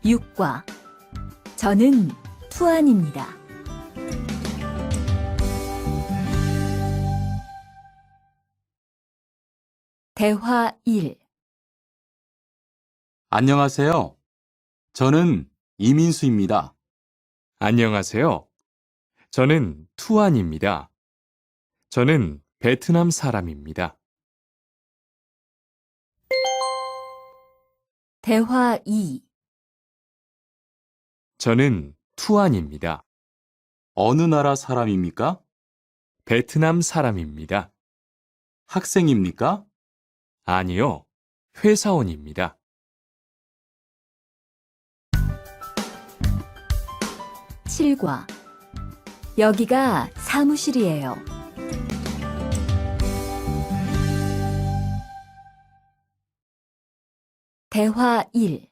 6과 저는 투안입니다. 대화 1. 안녕하세요. 저는 이민수입니다. 안녕하세요. 저는 투안입니다. 저는 베트남 사람입니다. 대화 2. 저는 투안입니다. 어느 나라 사람입니까? 베트남 사람입니다. 학생입니까? 아니요, 회사원입니다. 7과 여기가 사무실이에요. 대화 1.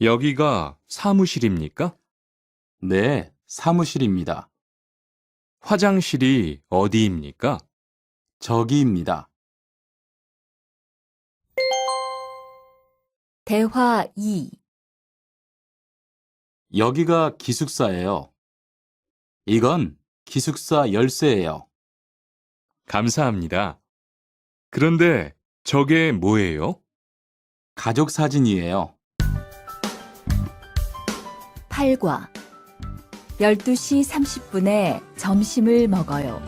여기가 사무실입니까? 네, 사무실입니다. 화장실이 어디입니까? 저기입니다. 대화 2. 여기가 기숙사예요. 이건 기숙사 열쇠예요. 감사합니다. 그런데 저게 뭐예요? 가족 사진이에요. 8과 12시 30분에 점심을 먹어요.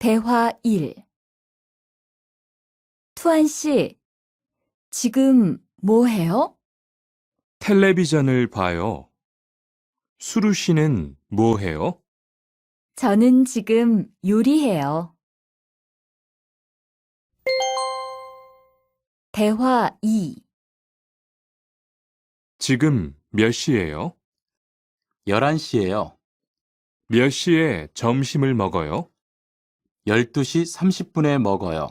대화 1. 투안 씨, 지금 뭐 해요? 텔레비전을 봐요. 수루 씨는 뭐 해요? 저는 지금 요리해요. 대화 2. 지금 몇 시예요? 11시예요. 몇 시에 점심을 먹어요? 12시 30분에 먹어요.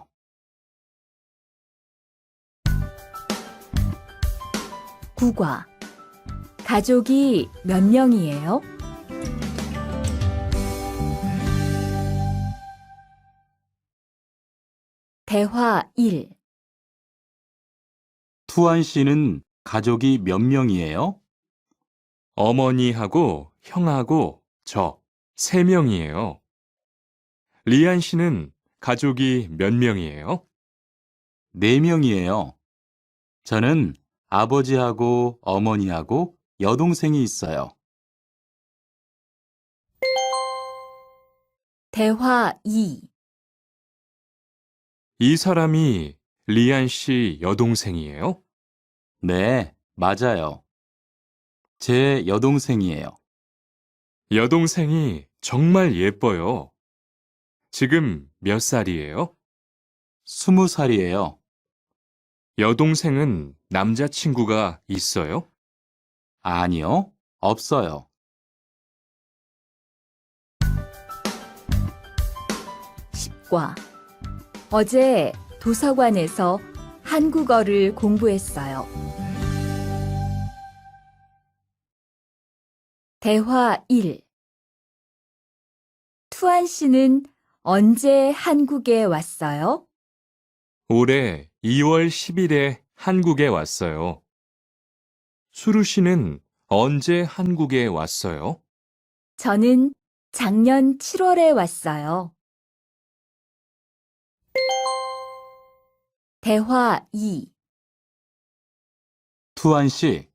9과 가족이 몇 명이에요? 대화 1. 투안 씨는 가족이 몇 명이에요? 어머니하고 형하고 저 3명이에요. 리안 씨는 가족이 몇 명이에요? 4명이에요. 저는 아버지하고 어머니하고 여동생이 있어요. 대화 2. 이 사람이 리안 씨 여동생이에요? 네, 맞아요. 제 여동생이에요. 여동생이 정말 예뻐요. 지금 몇 살이에요? 20살이에요. 여동생은 남자친구가 있어요? 아니요, 없어요. 10과 어제 도서관에서 한국어를 공부했어요. 대화 1. 투안 씨는 언제 한국에 왔어요? 올해 2월 10일에 한국에 왔어요. 수루 씨는 언제 한국에 왔어요? 저는 작년 7월에 왔어요. 대화 2. 투안 씨,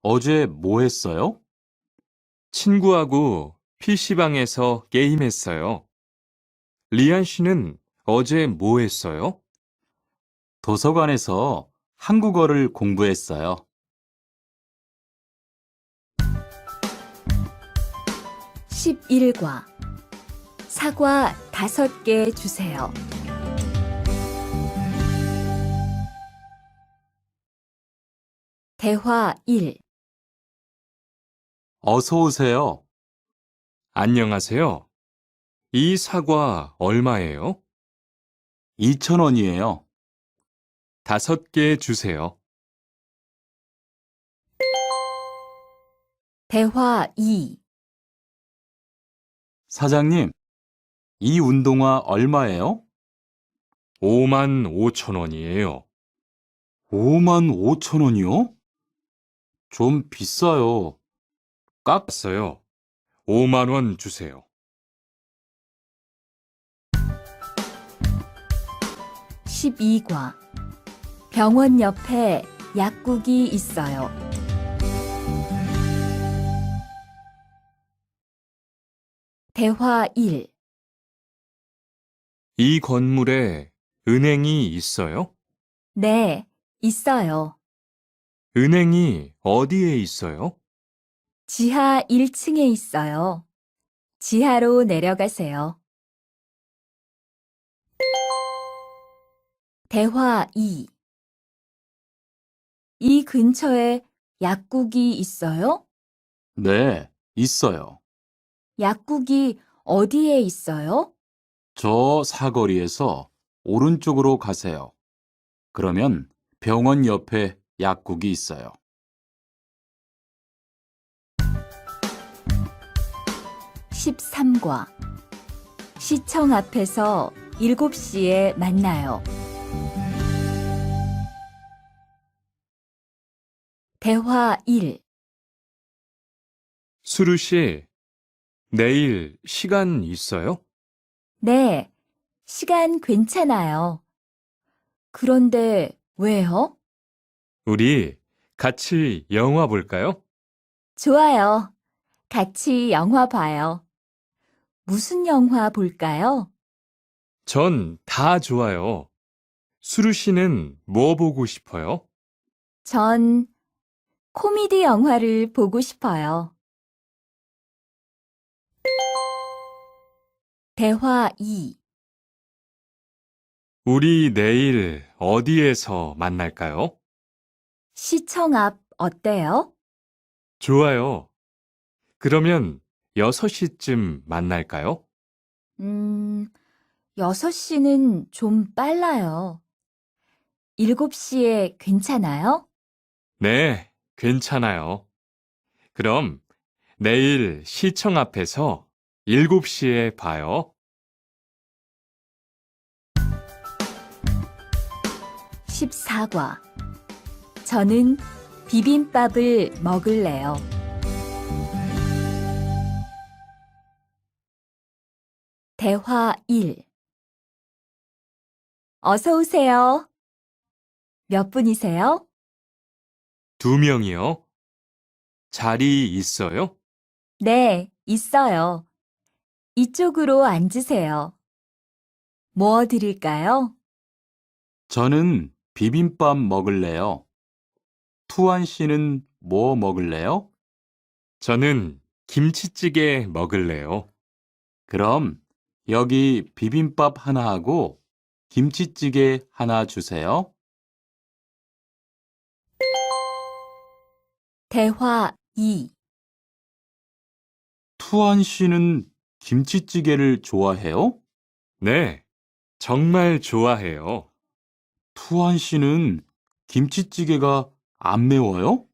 어제 뭐 했어요? 친구하고 PC방에서 게임했어요. 리안 씨는 어제 뭐 했어요? 도서관에서 한국어를 공부했어요. 11과 사과 5개 주세요. 대화 1. 어서 오세요. 안녕하세요. 이 사과 얼마예요? 2,000원이에요. 5개 주세요. 대화 2. 사장님, 이 운동화 얼마예요? 5만 5천 원이에요. 5만 5천 원이요? 좀 비싸요. 깎았어요. 5만 원 주세요. 12과 병원 옆에 약국이 있어요. 대화 1. 이 건물에 은행이 있어요? 네, 있어요. 은행이 어디에 있어요? 지하 1층에 있어요. 지하로 내려가세요. 대화 2. 이 근처에 약국이 있어요? 네, 있어요. 약국이 어디에 있어요? 저 사거리에서 오른쪽으로 가세요. 그러면 병원 옆에 약국이 있어요. 13과 시청 앞에서 7시에 만나요. 대화 1. 수루 씨, 내일 시간 있어요? 네, 시간 괜찮아요. 그런데 왜요? 우리 같이 영화 볼까요? 좋아요. 같이 영화 봐요. 무슨 영화 볼까요? 전 다 좋아요. 수루 씨는 뭐 보고 싶어요? 전 코미디 영화를 보고 싶어요. 대화 2. 우리 내일 어디에서 만날까요? 시청 앞 어때요? 좋아요. 그러면 6시쯤 만날까요? 6시는 좀 빨라요. 7시에 괜찮아요? 네, 괜찮아요. 그럼 내일 시청 앞에서 7시에 봐요. 14과 저는 비빔밥을 먹을래요. 대화 1. 어서 오세요. 몇 분이세요? 2명이요. 자리 있어요? 네, 있어요. 이쪽으로 앉으세요. 뭐 드릴까요? 저는 비빔밥 먹을래요. 투안 씨는 뭐 먹을래요? 저는 김치찌개 먹을래요. 그럼 여기 비빔밥 하나 하고 김치찌개 하나 주세요. 대화 2. 투안 씨는 김치찌개를 좋아해요? 네, 정말 좋아해요. 투안 씨는 김치찌개가 안 매워요?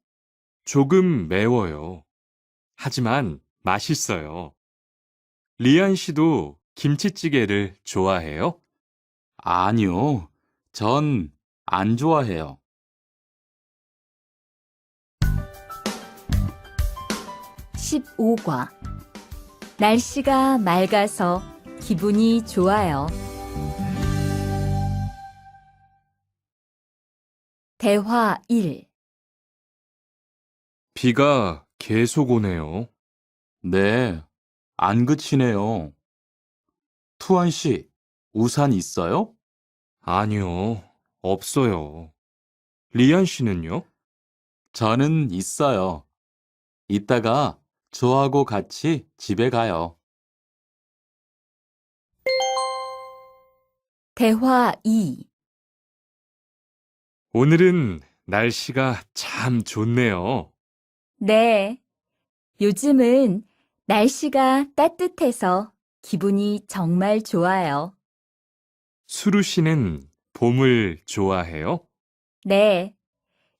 조금 매워요. 하지만 맛있어요. 리안 씨도 김치찌개를 좋아해요? 아니요. 전 안 좋아해요. 15과 날씨가 맑아서 기분이 좋아요. 대화 1. 비가 계속 오네요. 네, 안 그치네요. 투안 씨, 우산 있어요? 아니요, 없어요. 리안 씨는요? 저는 있어요. 이따가 저하고 같이 집에 가요. 대화 2. 오늘은 날씨가 참 좋네요. 네, 요즘은 날씨가 따뜻해서 기분이 정말 좋아요. 수루 씨는 봄을 좋아해요? 네,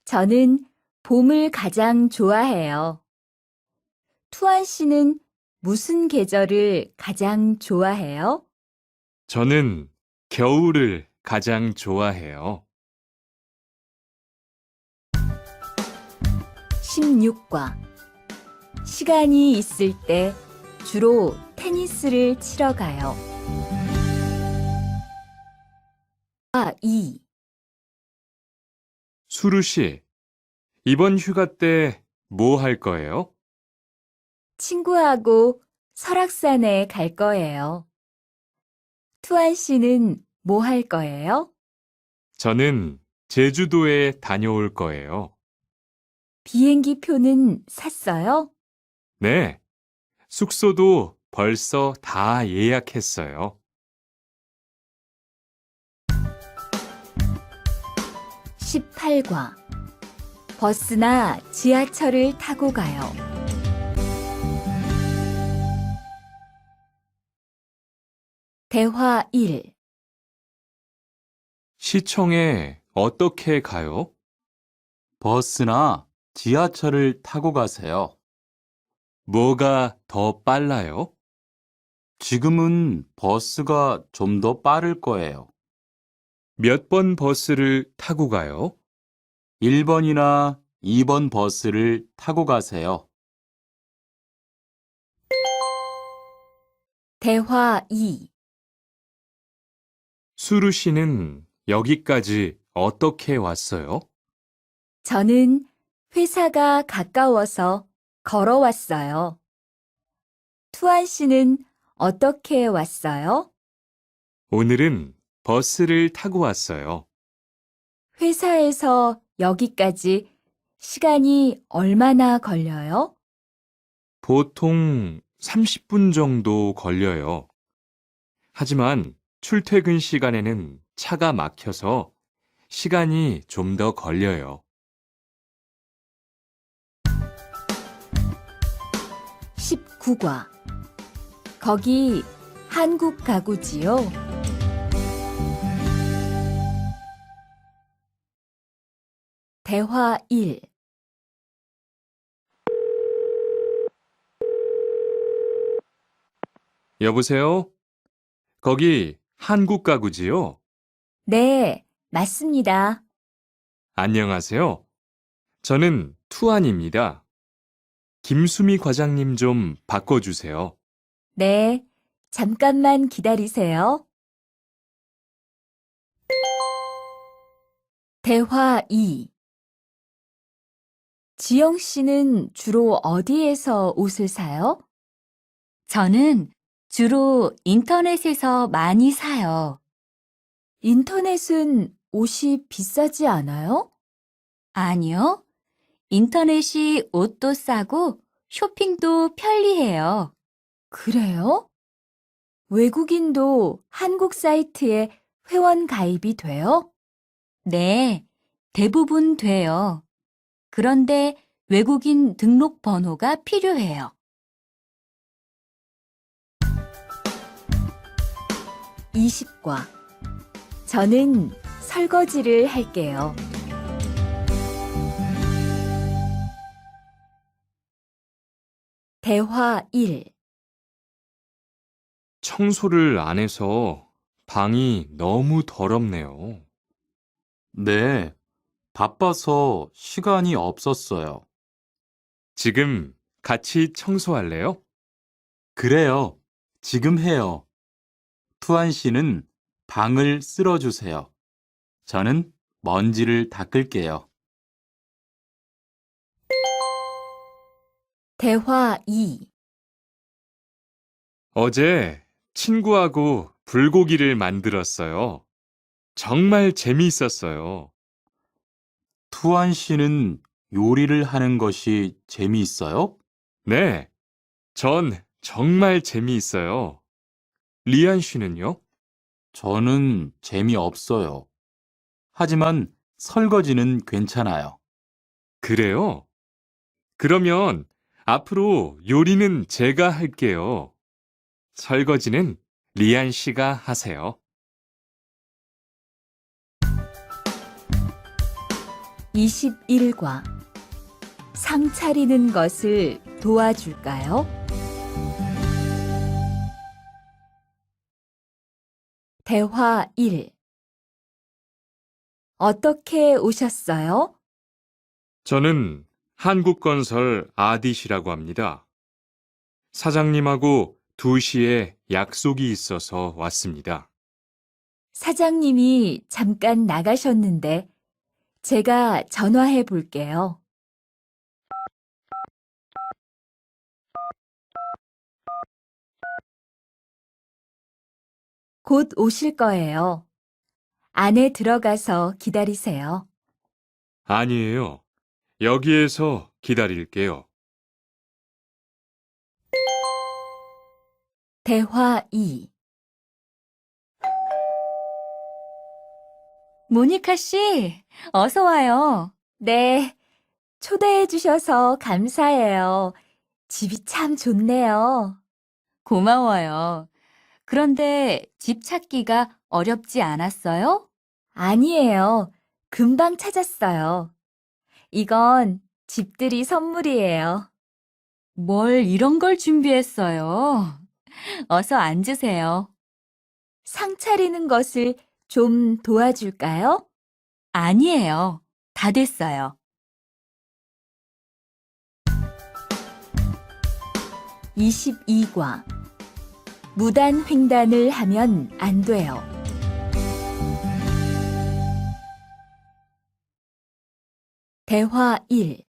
저는 봄을 가장 좋아해요. 투안 씨는 무슨 계절을 가장 좋아해요? 저는 겨울을 가장 좋아해요. 16과 시간이 있을 때 주로 테니스를 치러 가요. 2. 수루 씨, 이번 휴가 때 뭐 할 거예요? 친구하고 설악산에 갈 거예요. 투안 씨는 뭐 할 거예요? 저는 제주도에 다녀올 거예요. 비행기 표는 샀어요? 네, 숙소도 벌써 다 예약했어요. 18과 버스나 지하철을 타고 가요. 대화 1. 시청에 어떻게 가요? 버스나 지하철을 타고 가세요. 뭐가 더 빨라요? 지금은 버스가 좀 더 빠를 거예요. 몇 번 버스를 타고 가요? 1번이나 2번 버스를 타고 가세요. 대화 2. 수루 씨는 여기까지 어떻게 왔어요? 저는 회사가 가까워서 걸어왔어요. 투안 씨는 어떻게 왔어요? 오늘은 버스를 타고 왔어요. 회사에서 여기까지 시간이 얼마나 걸려요? 보통 30분 정도 걸려요. 하지만 출퇴근 시간에는 차가 막혀서 시간이 좀 더 걸려요. 19과 거기 한국 가구지요? 대화 1. 여보세요? 거기 한국 가구지요? 네, 맞습니다. 안녕하세요. 저는 투안입니다. 김수미 과장님 좀 바꿔주세요. 네, 잠깐만 기다리세요. 대화 2. 지영 씨는 주로 어디에서 옷을 사요? 저는 주로 인터넷에서 많이 사요. 인터넷은 옷이 비싸지 않아요? 아니요. 인터넷이 옷도 싸고 쇼핑도 편리해요. 그래요? 외국인도 한국 사이트에 회원 가입이 돼요? 네, 대부분 돼요. 그런데 외국인 등록 번호가 필요해요. 20과 저는 설거지를 할게요. 대화 1. 청소를 안 해서 방이 너무 더럽네요. 네, 바빠서 시간이 없었어요. 지금 같이 청소할래요? 그래요. 지금 해요. 투안 씨는 방을 쓸어주세요. 저는 먼지를 닦을게요. 대화 2. 어제 친구하고 불고기를 만들었어요. 정말 재미있었어요. 투안 씨는 요리를 하는 것이 재미있어요? 네, 전 정말 재미있어요. 리안 씨는요? 저는 재미없어요. 하지만 설거지는 괜찮아요. 그래요? 그러면 앞으로 요리는 제가 할게요. 설거지는 리안 씨가 하세요. 21과 상 차리는 것을 도와줄까요? 대화 1. 어떻게 오셨어요? 저는 한국건설 아디시라고 합니다. 사장님하고 2시에 약속이 있어서 왔습니다. 사장님이 잠깐 나가셨는데 제가 전화해 볼게요. 곧 오실 거예요. 안에 들어가서 기다리세요. 아니에요. 여기에서 기다릴게요. 대화 2. 모니카 씨, 어서 와요. 네, 초대해 주셔서 감사해요. 집이 참 좋네요. 고마워요. 그런데 집 찾기가 어렵지 않았어요? 아니에요. 금방 찾았어요. 이건 집들이 선물이에요. 뭘 이런 걸 준비했어요? 어서 앉으세요. 상 차리는 것을 좀 도와줄까요? 아니에요. 다 됐어요. 22과. 무단 횡단을 하면 안 돼요. 대화 1.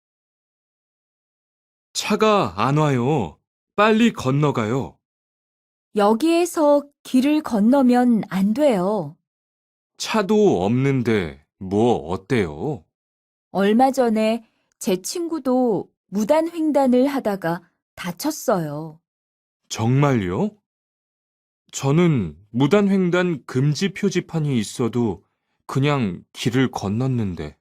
차가 안 와요. 빨리 건너가요. 여기에서 길을 건너면 안 돼요. 차도 없는데 뭐 어때요? 얼마 전에 제 친구도 무단 횡단을 하다가 다쳤어요. 정말요? 저는 무단횡단 금지 표지판이 있어도 그냥 길을 건넜는데.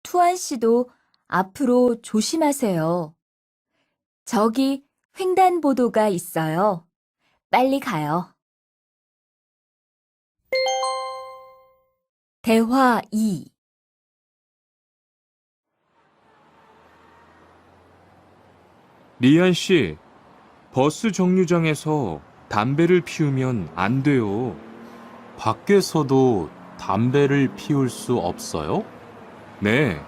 투안 씨도 앞으로 조심하세요. 저기 횡단보도가 있어요. 빨리 가요. 대화 2. 리안 씨, 버스 정류장에서 담배를 피우면 안 돼요. 밖에서도 담배를 피울 수 없어요? 네,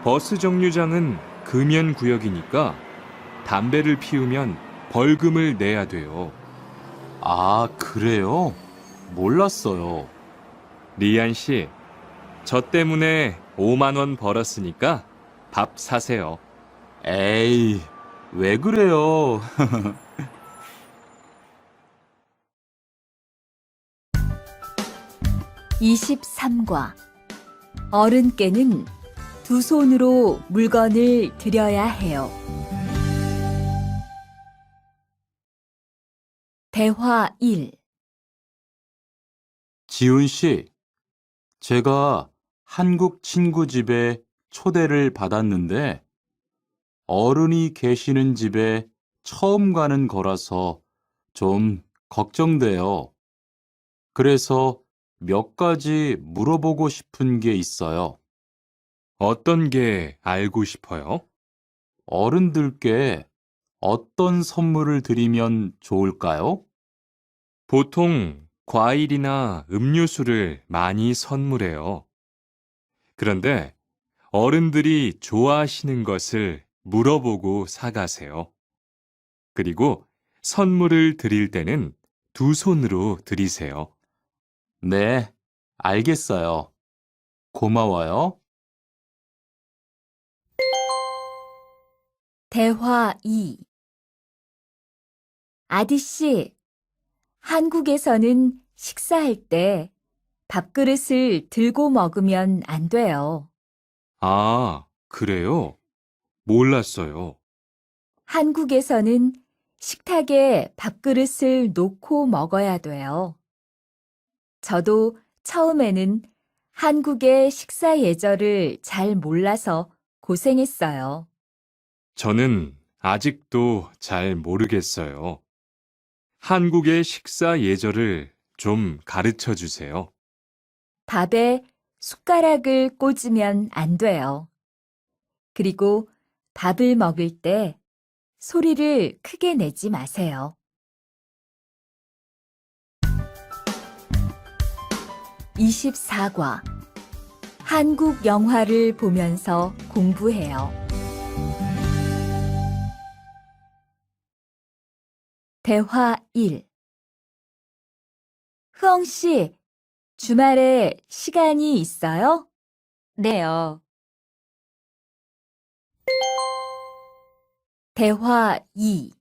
버스 정류장은 금연 구역이니까 담배를 피우면 벌금을 내야 돼요. 아, 그래요? 몰랐어요. 리안 씨, 저 때문에 5만 원 벌었으니까 밥 사세요. 에이, 왜 그래요? 23과. 어른께는 두 손으로 물건을 들여야 해요. 대화 1. 지훈 씨, 제가 한국 친구 집에 초대를 받았는데 어른이 계시는 집에 처음 가는 거라서 좀 걱정돼요. 그래서 몇 가지 물어보고 싶은 게 있어요. 어떤 게 알고 싶어요? 어른들께 어떤 선물을 드리면 좋을까요? 보통 과일이나 음료수를 많이 선물해요. 그런데 어른들이 좋아하시는 것을 물어보고 사가세요. 그리고 선물을 드릴 때는 두 손으로 드리세요. 네, 알겠어요. 고마워요. 대화 2. 아디씨, 한국에서는 식사할 때 밥그릇을 들고 먹으면 안 돼요. 아, 그래요? 몰랐어요. 한국에서는 식탁에 밥그릇을 놓고 먹어야 돼요. 저도 처음에는 한국의 식사 예절을 잘 몰라서 고생했어요. 저는 아직도 잘 모르겠어요. 한국의 식사 예절을 좀 가르쳐 주세요. 밥에 숟가락을 꽂으면 안 돼요. 그리고 밥을 먹을 때 소리를 크게 내지 마세요. 24과. 한국 영화를 보면서 공부해요. 대화 1. 흐엉 씨, 주말에 시간이 있어요? 네요. 대화 2.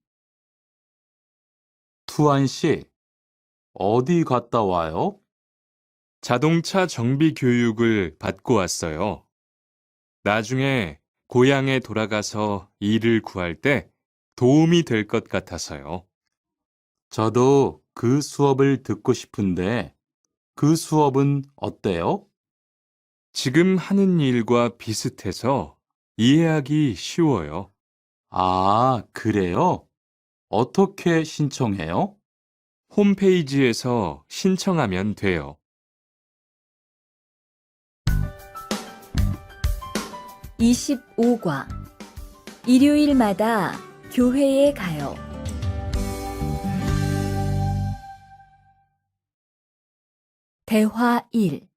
투안 씨, 어디 갔다 와요? 자동차 정비 교육을 받고 왔어요. 나중에 고향에 돌아가서 일을 구할 때 도움이 될 것 같아서요. 저도 그 수업을 듣고 싶은데 그 수업은 어때요? 지금 하는 일과 비슷해서 이해하기 쉬워요. 아, 그래요? 어떻게 신청해요? 홈페이지에서 신청하면 돼요. 25과 일요일마다 교회에 가요. 대화 1.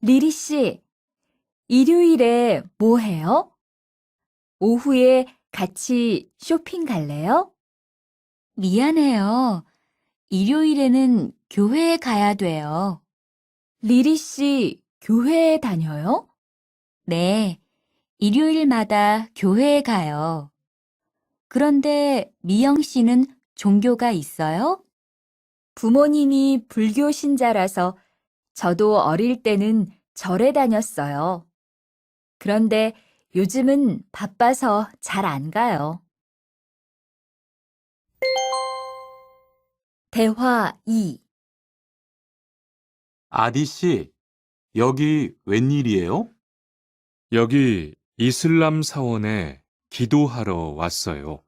리리 씨, 일요일에 뭐 해요? 오후에 같이 쇼핑 갈래요? 미안해요. 일요일에는 교회에 가야 돼요. 리리 씨, 교회에 다녀요? 네, 일요일마다 교회에 가요. 그런데 미영 씨는 종교가 있어요? 부모님이 불교 신자라서 저도 어릴 때는 절에 다녔어요. 그런데 요즘은 바빠서 잘 안 가요. 대화 2. 아디 씨, 여기 웬일이에요? 여기 이슬람 사원에 기도하러 왔어요.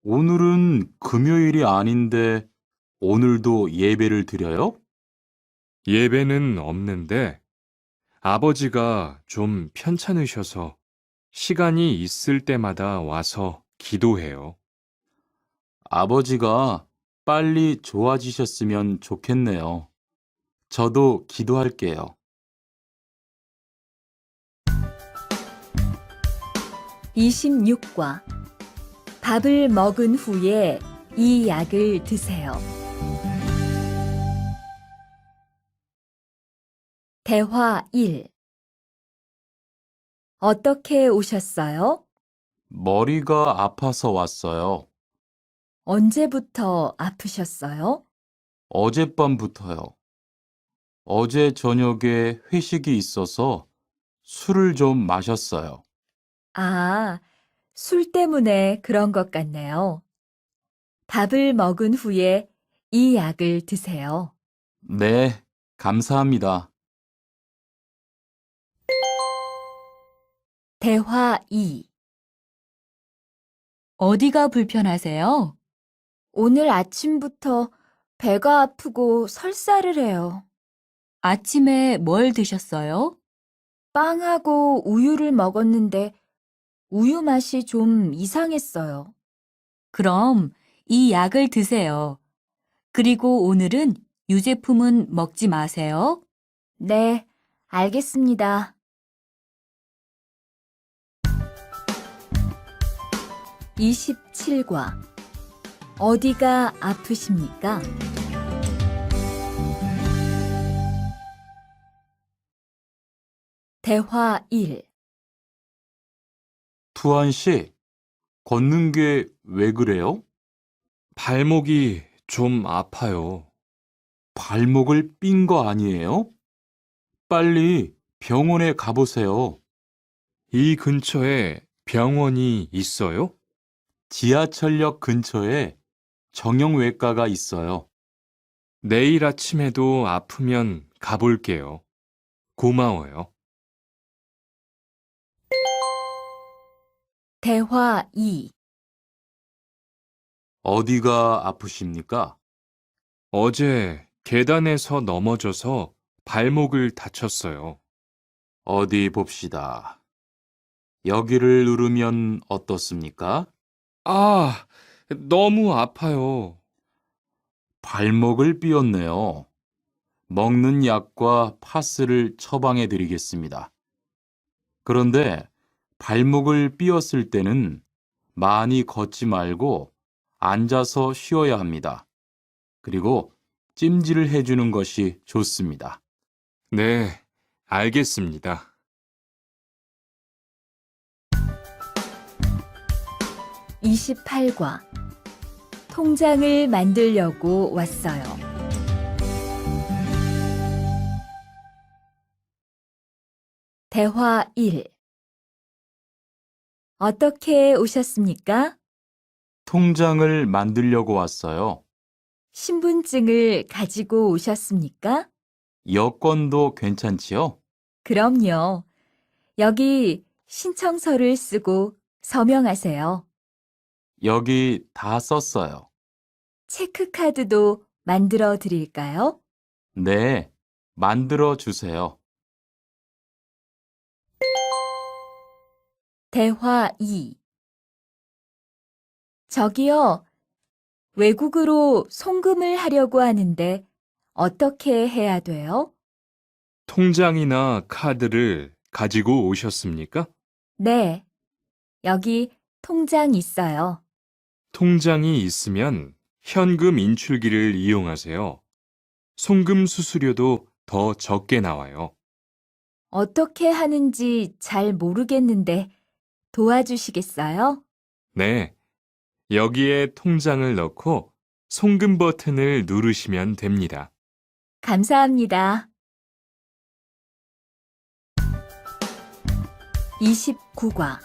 오늘은 금요일이 아닌데 오늘도 예배를 드려요? 예배는 없는데 아버지가 좀 편찮으셔서 시간이 있을 때마다 와서 기도해요. 아버지가 빨리 좋아지셨으면 좋겠네요. 저도 기도할게요. 26과 밥을 먹은 후에 이 약을 드세요. 대화 1. 어떻게 오셨어요? 머리가 아파서 왔어요. 언제부터 아프셨어요? 어젯밤부터요. 어제 저녁에 회식이 있어서 술을 좀 마셨어요. 아, 술 때문에 그런 것 같네요. 밥을 먹은 후에 이 약을 드세요. 네, 감사합니다. 대화 2. 어디가 불편하세요? 오늘 아침부터 배가 아프고 설사를 해요. 아침에 뭘 드셨어요? 빵하고 우유를 먹었는데 우유 맛이 좀 이상했어요. 그럼 이 약을 드세요. 그리고 오늘은 유제품은 먹지 마세요. 네, 알겠습니다. 27과 어디가 아프십니까? 대화 1. 투안 씨, 걷는 게 왜 그래요? 발목이 좀 아파요. 발목을 삔 거 아니에요? 빨리 병원에 가보세요. 이 근처에 병원이 있어요? 지하철역 근처에 정형외과가 있어요. 내일 아침에도 아프면 가볼게요. 고마워요. 대화 2. 어디가 아프십니까? 어제 계단에서 넘어져서 발목을 다쳤어요. 어디 봅시다. 여기를 누르면 어떻습니까? 아, 너무 아파요. 발목을 삐었네요. 먹는 약과 파스를 처방해 드리겠습니다. 그런데 발목을 삐었을 때는 많이 걷지 말고 앉아서 쉬어야 합니다. 그리고 찜질을 해주는 것이 좋습니다. 네, 알겠습니다. 28과 통장을 만들려고 왔어요. 대화 1. 어떻게 오셨습니까? 통장을 만들려고 왔어요. 신분증을 가지고 오셨습니까? 여권도 괜찮지요? 그럼요. 여기 신청서를 쓰고 서명하세요. 여기 다 썼어요. 체크카드도 만들어 드릴까요? 네, 만들어 주세요. 대화 2. 저기요, 외국으로 송금을 하려고 하는데 어떻게 해야 돼요? 통장이나 카드를 가지고 오셨습니까? 네, 여기 통장 있어요. 통장이 있으면 현금 인출기를 이용하세요. 송금 수수료도 더 적게 나와요. 어떻게 하는지 잘 모르겠는데 도와주시겠어요? 네, 여기에 통장을 넣고 송금 버튼을 누르시면 됩니다. 감사합니다. 29과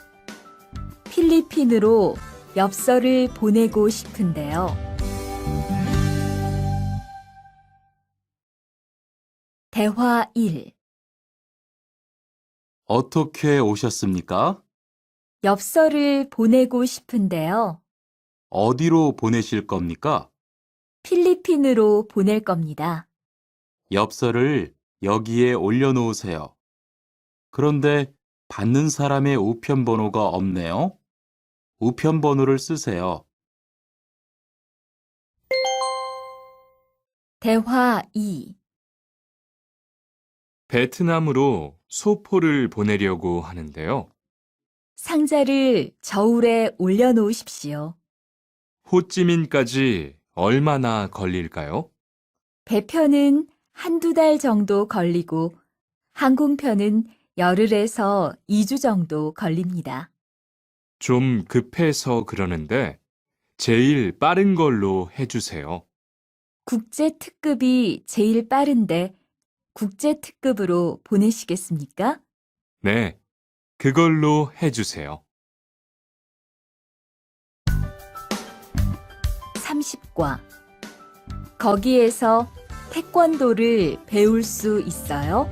필리핀으로 엽서를 보내고 싶은데요. 대화 1. 어떻게 오셨습니까? 엽서를 보내고 싶은데요. 어디로 보내실 겁니까? 필리핀으로 보낼 겁니다. 엽서를 여기에 올려놓으세요. 그런데 받는 사람의 우편번호가 없네요. 우편번호를 쓰세요. 대화 2. 베트남으로 소포를 보내려고 하는데요. 상자를 저울에 올려놓으십시오. 호찌민까지 얼마나 걸릴까요? 배편은 한두 달 정도 걸리고 항공편은 열흘에서 2주 정도 걸립니다. 좀 급해서 그러는데 제일 빠른 걸로 해주세요. 국제 특급이 제일 빠른데 국제 특급으로 보내시겠습니까? 네, 그걸로 해주세요. 30과 거기에서 태권도를 배울 수 있어요?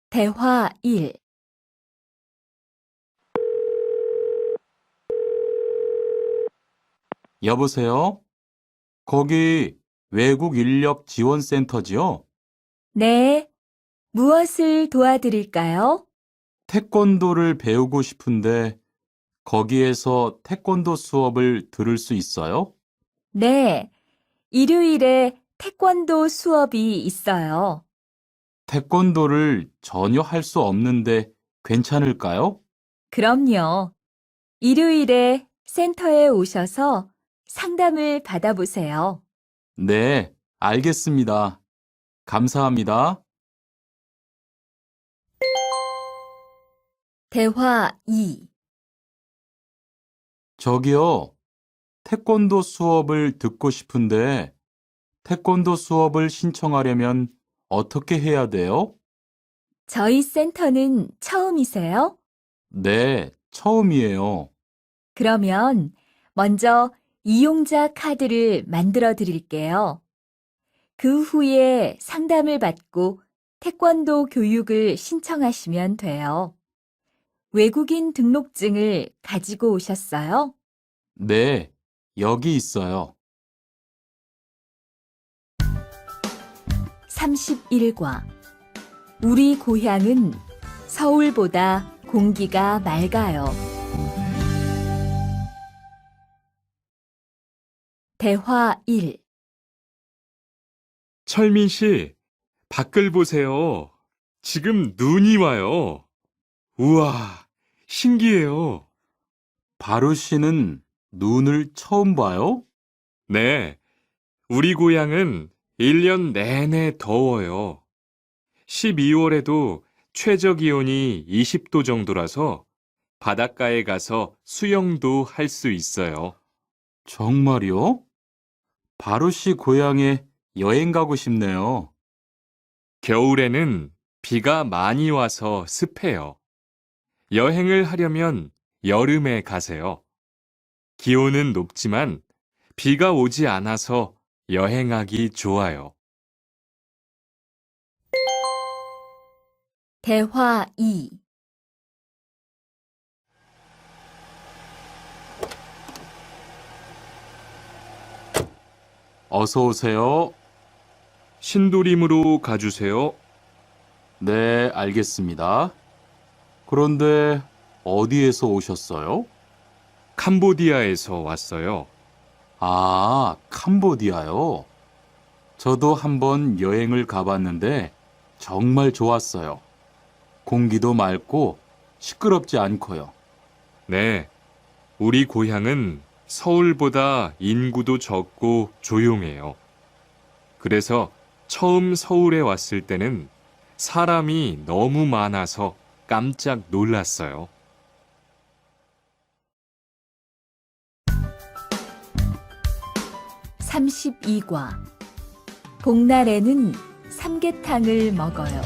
대화 1. 여보세요? 거기 외국 인력 지원센터지요? 네, 무엇을 도와드릴까요? 태권도를 배우고 싶은데 거기에서 태권도 수업을 들을 수 있어요? 네, 일요일에 태권도 수업이 있어요. 태권도를 전혀 할 수 없는데 괜찮을까요? 그럼요. 일요일에 센터에 오셔서 상담을 받아보세요. 네, 알겠습니다. 감사합니다. 대화 2. 저기요, 태권도 수업을 듣고 싶은데 태권도 수업을 신청하려면 어떻게 해야 돼요? 저희 센터는 처음이세요? 네, 처음이에요. 그러면 먼저 이용자 카드를 만들어 드릴게요. 그 후에 상담을 받고 태권도 교육을 신청하시면 돼요. 외국인 등록증을 가지고 오셨어요? 네, 여기 있어요. 31과 우리 고향은 서울보다 공기가 맑아요. 대화 1. 철민 씨, 밖을 보세요. 지금 눈이 와요. 우와, 신기해요. 바로 씨는 눈을 처음 봐요? 네, 우리 고향은 1년 내내 더워요. 12월에도 최저 기온이 20도 정도라서 바닷가에 가서 수영도 할 수 있어요. 정말요? 바로 씨 고향에 여행 가고 싶네요. 겨울에는 비가 많이 와서 습해요. 여행을 하려면 여름에 가세요. 기온은 높지만 비가 오지 않아서 여행하기 좋아요. 대화 2. 어서 오세요. 신도림으로 가주세요. 네, 알겠습니다. 그런데 어디에서 오셨어요? 캄보디아에서 왔어요. 아, 캄보디아요. 저도 한번 여행을 가봤는데 정말 좋았어요. 공기도 맑고 시끄럽지 않고요. 네, 우리 고향은 서울보다 인구도 적고 조용해요. 그래서 처음 서울에 왔을 때는 사람이 너무 많아서 깜짝 놀랐어요. 32과. 복날에는 삼계탕을 먹어요.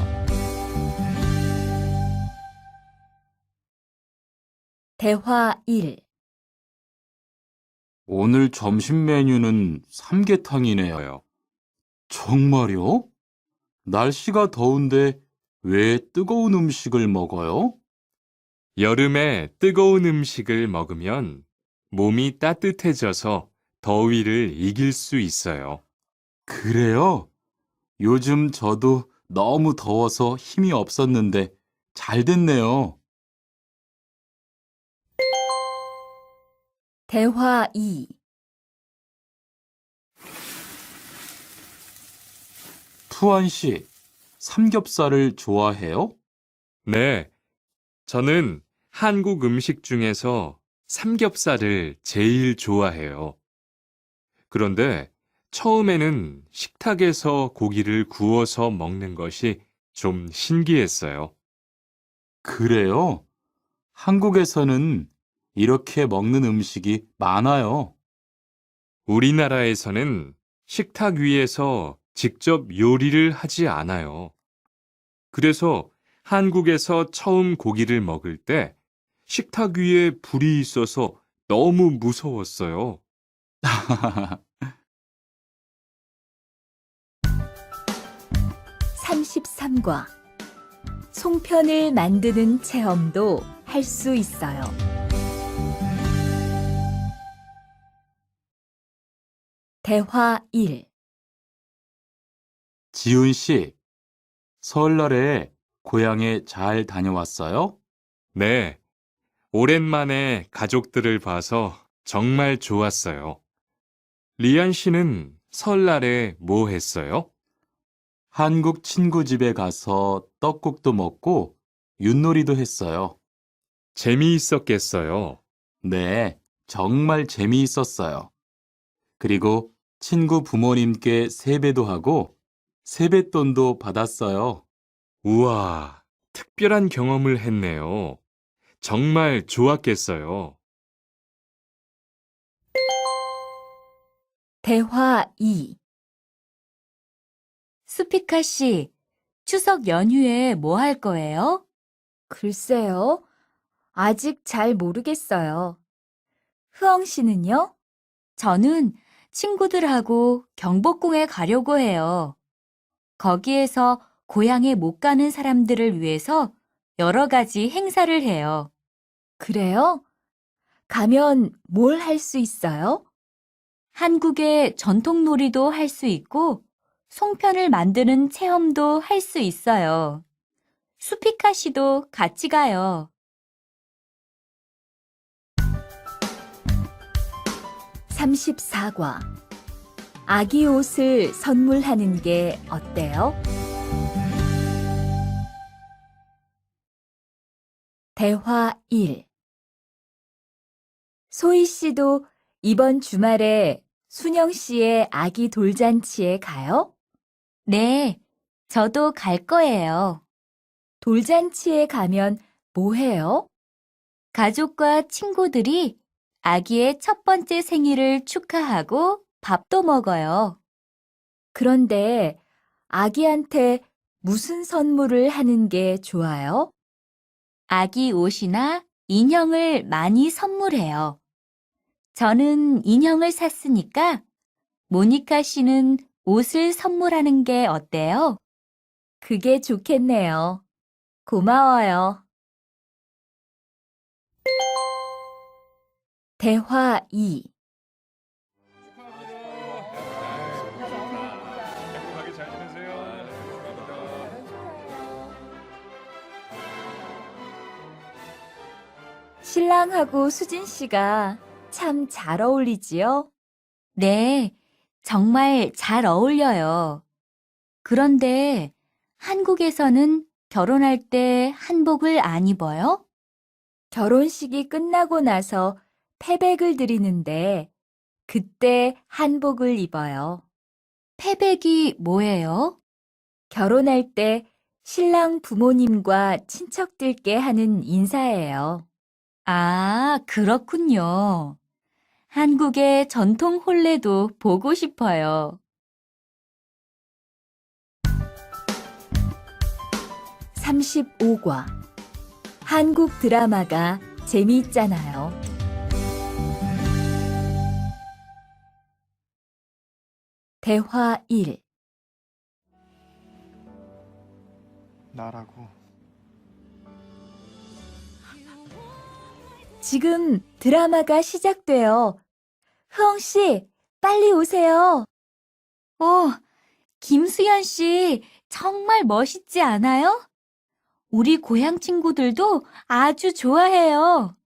대화 1. 오늘 점심 메뉴는 삼계탕이네요. 정말요? 날씨가 더운데 왜 뜨거운 음식을 먹어요? 여름에 뜨거운 음식을 먹으면 몸이 따뜻해져서 더위를 이길 수 있어요. 그래요? 요즘 저도 너무 더워서 힘이 없었는데 잘 됐네요. 대화 2. 투안 씨, 삼겹살을 좋아해요? 네, 저는 한국 음식 중에서 삼겹살을 제일 좋아해요. 그런데 처음에는 식탁에서 고기를 구워서 먹는 것이 좀 신기했어요. 그래요? 한국에서는 이렇게 먹는 음식이 많아요. 우리나라에서는 식탁 위에서 직접 요리를 하지 않아요. 그래서 한국에서 처음 고기를 먹을 때 식탁 위에 불이 있어서 너무 무서웠어요. 33과. 송편을 만드는 체험도 할 수 있어요. 대화 1. 지훈 씨, 설날에 고향에 잘 다녀왔어요? 네, 오랜만에 가족들을 봐서 정말 좋았어요. 리안 씨는 설날에 뭐 했어요? 한국 친구 집에 가서 떡국도 먹고 윷놀이도 했어요. 재미있었겠어요. 네, 정말 재미있었어요. 그리고 친구 부모님께 세배도 하고 세뱃돈도 받았어요. 우와, 특별한 경험을 했네요. 정말 좋았겠어요. 대화 2. 수피카 씨, 추석 연휴에 뭐 할 거예요? 글쎄요. 아직 잘 모르겠어요. 흐엉 씨는요? 저는 친구들하고 경복궁에 가려고 해요. 거기에서 고향에 못 가는 사람들을 위해서 여러 가지 행사를 해요. 그래요? 가면 뭘 할 수 있어요? 한국의 전통 놀이도 할 수 있고 송편을 만드는 체험도 할 수 있어요. 수피카 씨도 같이 가요. 34과 아기 옷을 선물하는 게 어때요? 대화 1. 소희 씨도 이번 주말에 순영 씨의 아기 돌잔치에 가요? 네, 저도 갈 거예요. 돌잔치에 가면 뭐 해요? 가족과 친구들이 아기의 첫 번째 생일을 축하하고 밥도 먹어요. 그런데 아기한테 무슨 선물을 하는 게 좋아요? 아기 옷이나 인형을 많이 선물해요. 저는 인형을 샀으니까 모니카 씨는 옷을 선물하는 게 어때요? 그게 좋겠네요. 고마워요. 대화 2. 행복하게 잘 지내세요. 신랑하고 수진 씨가 참 잘 어울리지요? 네, 정말 잘 어울려요. 그런데 한국에서는 결혼할 때 한복을 안 입어요? 결혼식이 끝나고 나서 패백을 드리는데 그때 한복을 입어요. 패백이 뭐예요? 결혼할 때 신랑 부모님과 친척들께 하는 인사예요. 아, 그렇군요. 한국의 전통 혼례도 보고 싶어요. 35과 한국 드라마가 재미있잖아요. 대화 1. 나라고. 지금 드라마가 시작돼요. 흐엉 씨, 빨리 오세요. 김수현 씨, 정말 멋있지 않아요? 우리 고향 친구들도 아주 좋아해요.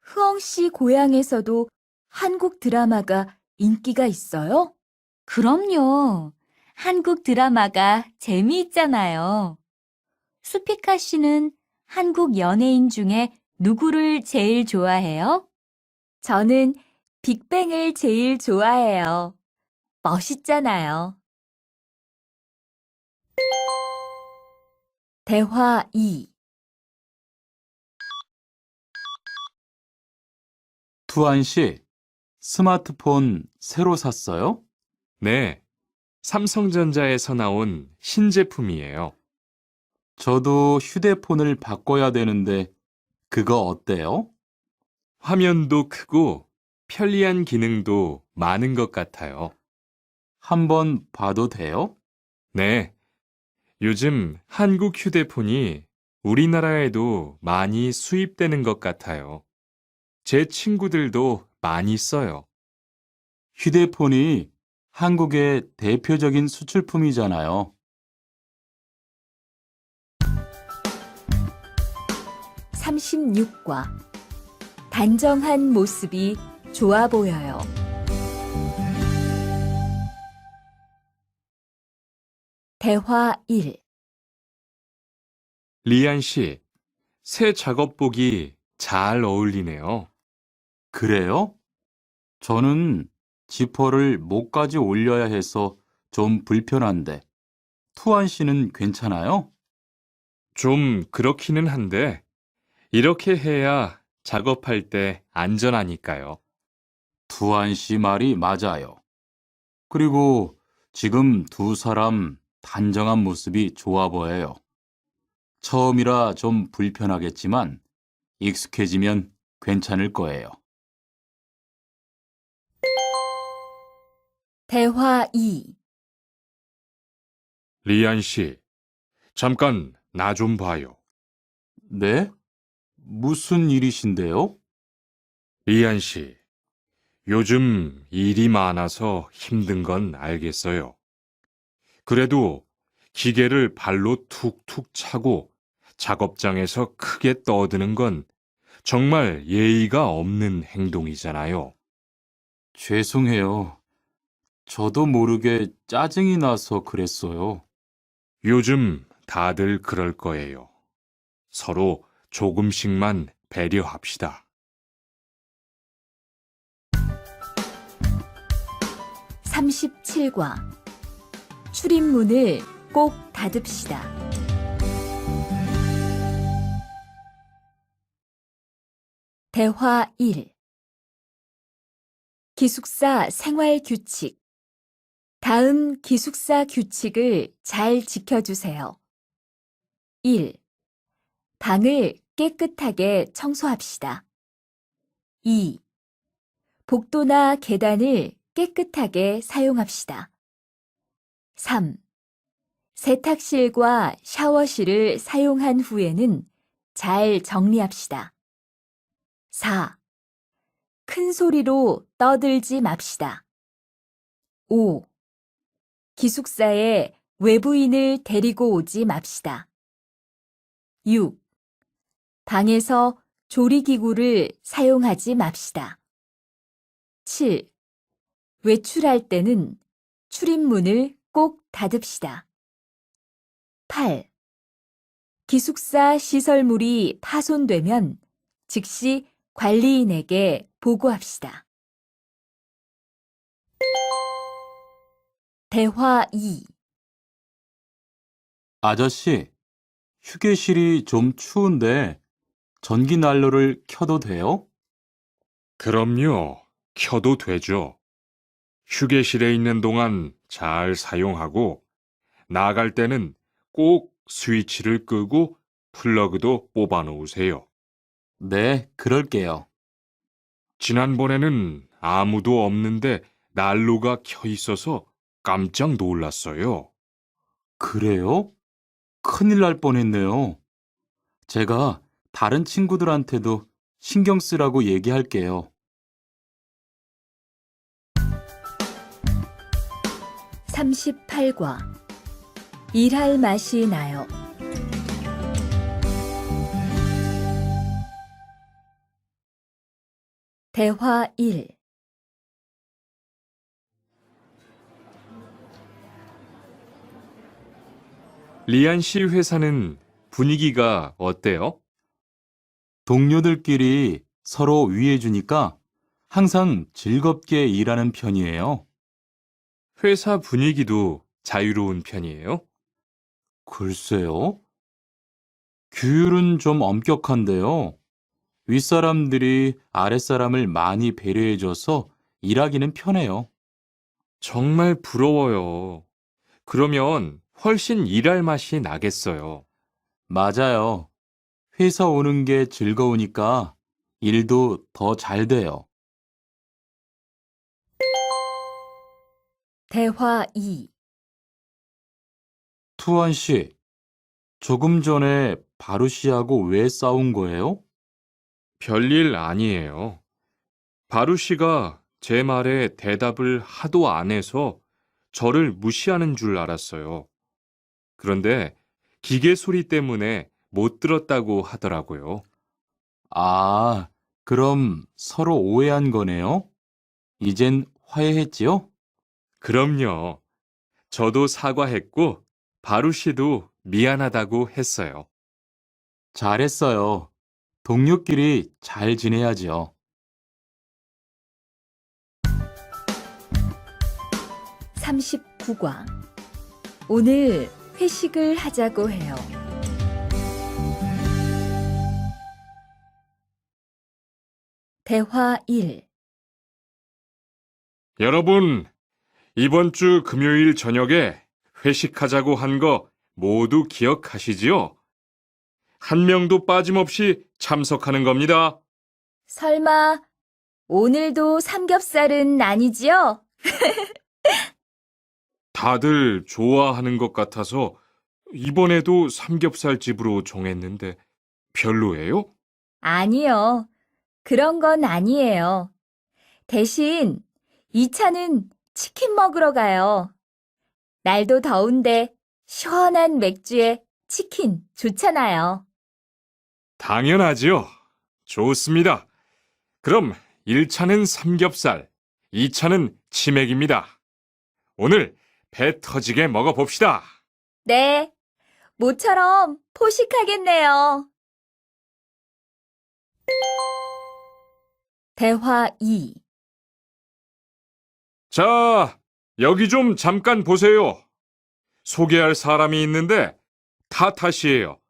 흐엉 씨 고향에서도 한국 드라마가 인기가 있어요? 그럼요. 한국 드라마가 재미있잖아요. 수피카 씨는 한국 연예인 중에 누구를 제일 좋아해요? 저는 빅뱅을 제일 좋아해요. 멋있잖아요. 대화 2. 투안 씨, 스마트폰 새로 샀어요? 네, 삼성전자에서 나온 신제품이에요. 저도 휴대폰을 바꿔야 되는데 그거 어때요? 화면도 크고 편리한 기능도 많은 것 같아요. 한번 봐도 돼요? 네, 요즘 한국 휴대폰이 우리나라에도 많이 수입되는 것 같아요. 제 친구들도 많이 써요. 휴대폰이 한국의 대표적인 수출품이잖아요. 36과 단정한 모습이 좋아 보여요. 대화 1. 리안 씨, 새 작업복이 잘 어울리네요. 그래요? 저는 지퍼를 목까지 올려야 해서 좀 불편한데, 투안 씨는 괜찮아요? 좀 그렇기는 한데, 이렇게 해야 작업할 때 안전하니까요. 투안 씨 말이 맞아요. 그리고 지금 두 사람 단정한 모습이 좋아 보여요. 처음이라 좀 불편하겠지만 익숙해지면 괜찮을 거예요. 대화 2. 리안 씨, 잠깐 나 좀 봐요. 네? 무슨 일이신데요? 리안 씨, 요즘 일이 많아서 힘든 건 알겠어요. 그래도 기계를 발로 툭툭 차고 작업장에서 크게 떠드는 건 정말 예의가 없는 행동이잖아요. 죄송해요. 저도 모르게 짜증이 나서 그랬어요. 요즘 다들 그럴 거예요. 서로 조금씩만 배려합시다. 37과 출입문을 꼭 닫읍시다. 대화 1. 기숙사 생활 규칙. 다음 기숙사 규칙을 잘 지켜주세요. 1. 방을 깨끗하게 청소합시다. 2. 복도나 계단을 깨끗하게 사용합시다. 3. 세탁실과 샤워실을 사용한 후에는 잘 정리합시다. 4. 큰 소리로 떠들지 맙시다. 5. 기숙사에 외부인을 데리고 오지 맙시다. 6. 방에서 조리기구를 사용하지 맙시다. 7. 외출할 때는 출입문을 꼭 닫읍시다. 8. 기숙사 시설물이 파손되면 즉시 관리인에게 보고합시다. 대화 2. 아저씨, 휴게실이 좀 추운데 전기 난로를 켜도 돼요? 그럼요. 켜도 되죠. 휴게실에 있는 동안 잘 사용하고 나갈 때는 꼭 스위치를 끄고 플러그도 뽑아 놓으세요. 네, 그럴게요. 지난번에는 아무도 없는데 난로가 켜 있어서 깜짝 놀랐어요. 그래요? 큰일 날 뻔했네요. 제가 다른 친구들한테도 신경 쓰라고 얘기할게요. 38과 일할 맛이 나요. 대화 1. 리안 씨 회사는 분위기가 어때요? 동료들끼리 서로 위해주니까 항상 즐겁게 일하는 편이에요. 회사 분위기도 자유로운 편이에요? 글쎄요. 규율은 좀 엄격한데요. 윗사람들이 아랫사람을 많이 배려해줘서 일하기는 편해요. 정말 부러워요. 그러면 훨씬 일할 맛이 나겠어요. 맞아요. 회사 오는 게 즐거우니까 일도 더 잘 돼요. 대화 2. 투원 씨, 조금 전에 바루 씨하고 왜 싸운 거예요? 별일 아니에요. 바루 씨가 제 말에 대답을 하도 안 해서 저를 무시하는 줄 알았어요. 그런데 기계 소리 때문에 못 들었다고 하더라고요. 아, 그럼 서로 오해한 거네요? 이젠 화해했지요? 그럼요. 저도 사과했고 바루 씨도 미안하다고 했어요. 잘했어요. 동료끼리 잘 지내야지요. 39과 오늘 회식을 하자고 해요. 대화 1. 여러분, 이번 주 금요일 저녁에 회식하자고 한 거 모두 기억하시지요? 한 명도 빠짐없이 참석하는 겁니다. 설마 오늘도 삼겹살은 아니지요? 다들 좋아하는 것 같아서 이번에도 삼겹살 집으로 정했는데 별로예요? 아니요. 그런 건 아니에요. 대신 2차는 치킨 먹으러 가요. 날도 더운데 시원한 맥주에 치킨 좋잖아요. 당연하지요. 좋습니다. 그럼 1차는 삼겹살, 이 차는 치맥입니다. 오늘 배 터지게 먹어봅시다. 네, 모처럼 포식하겠네요. 대화 2. 자, 여기 좀 잠깐 보세요. 소개할 사람이 있는데 타타 씨예요.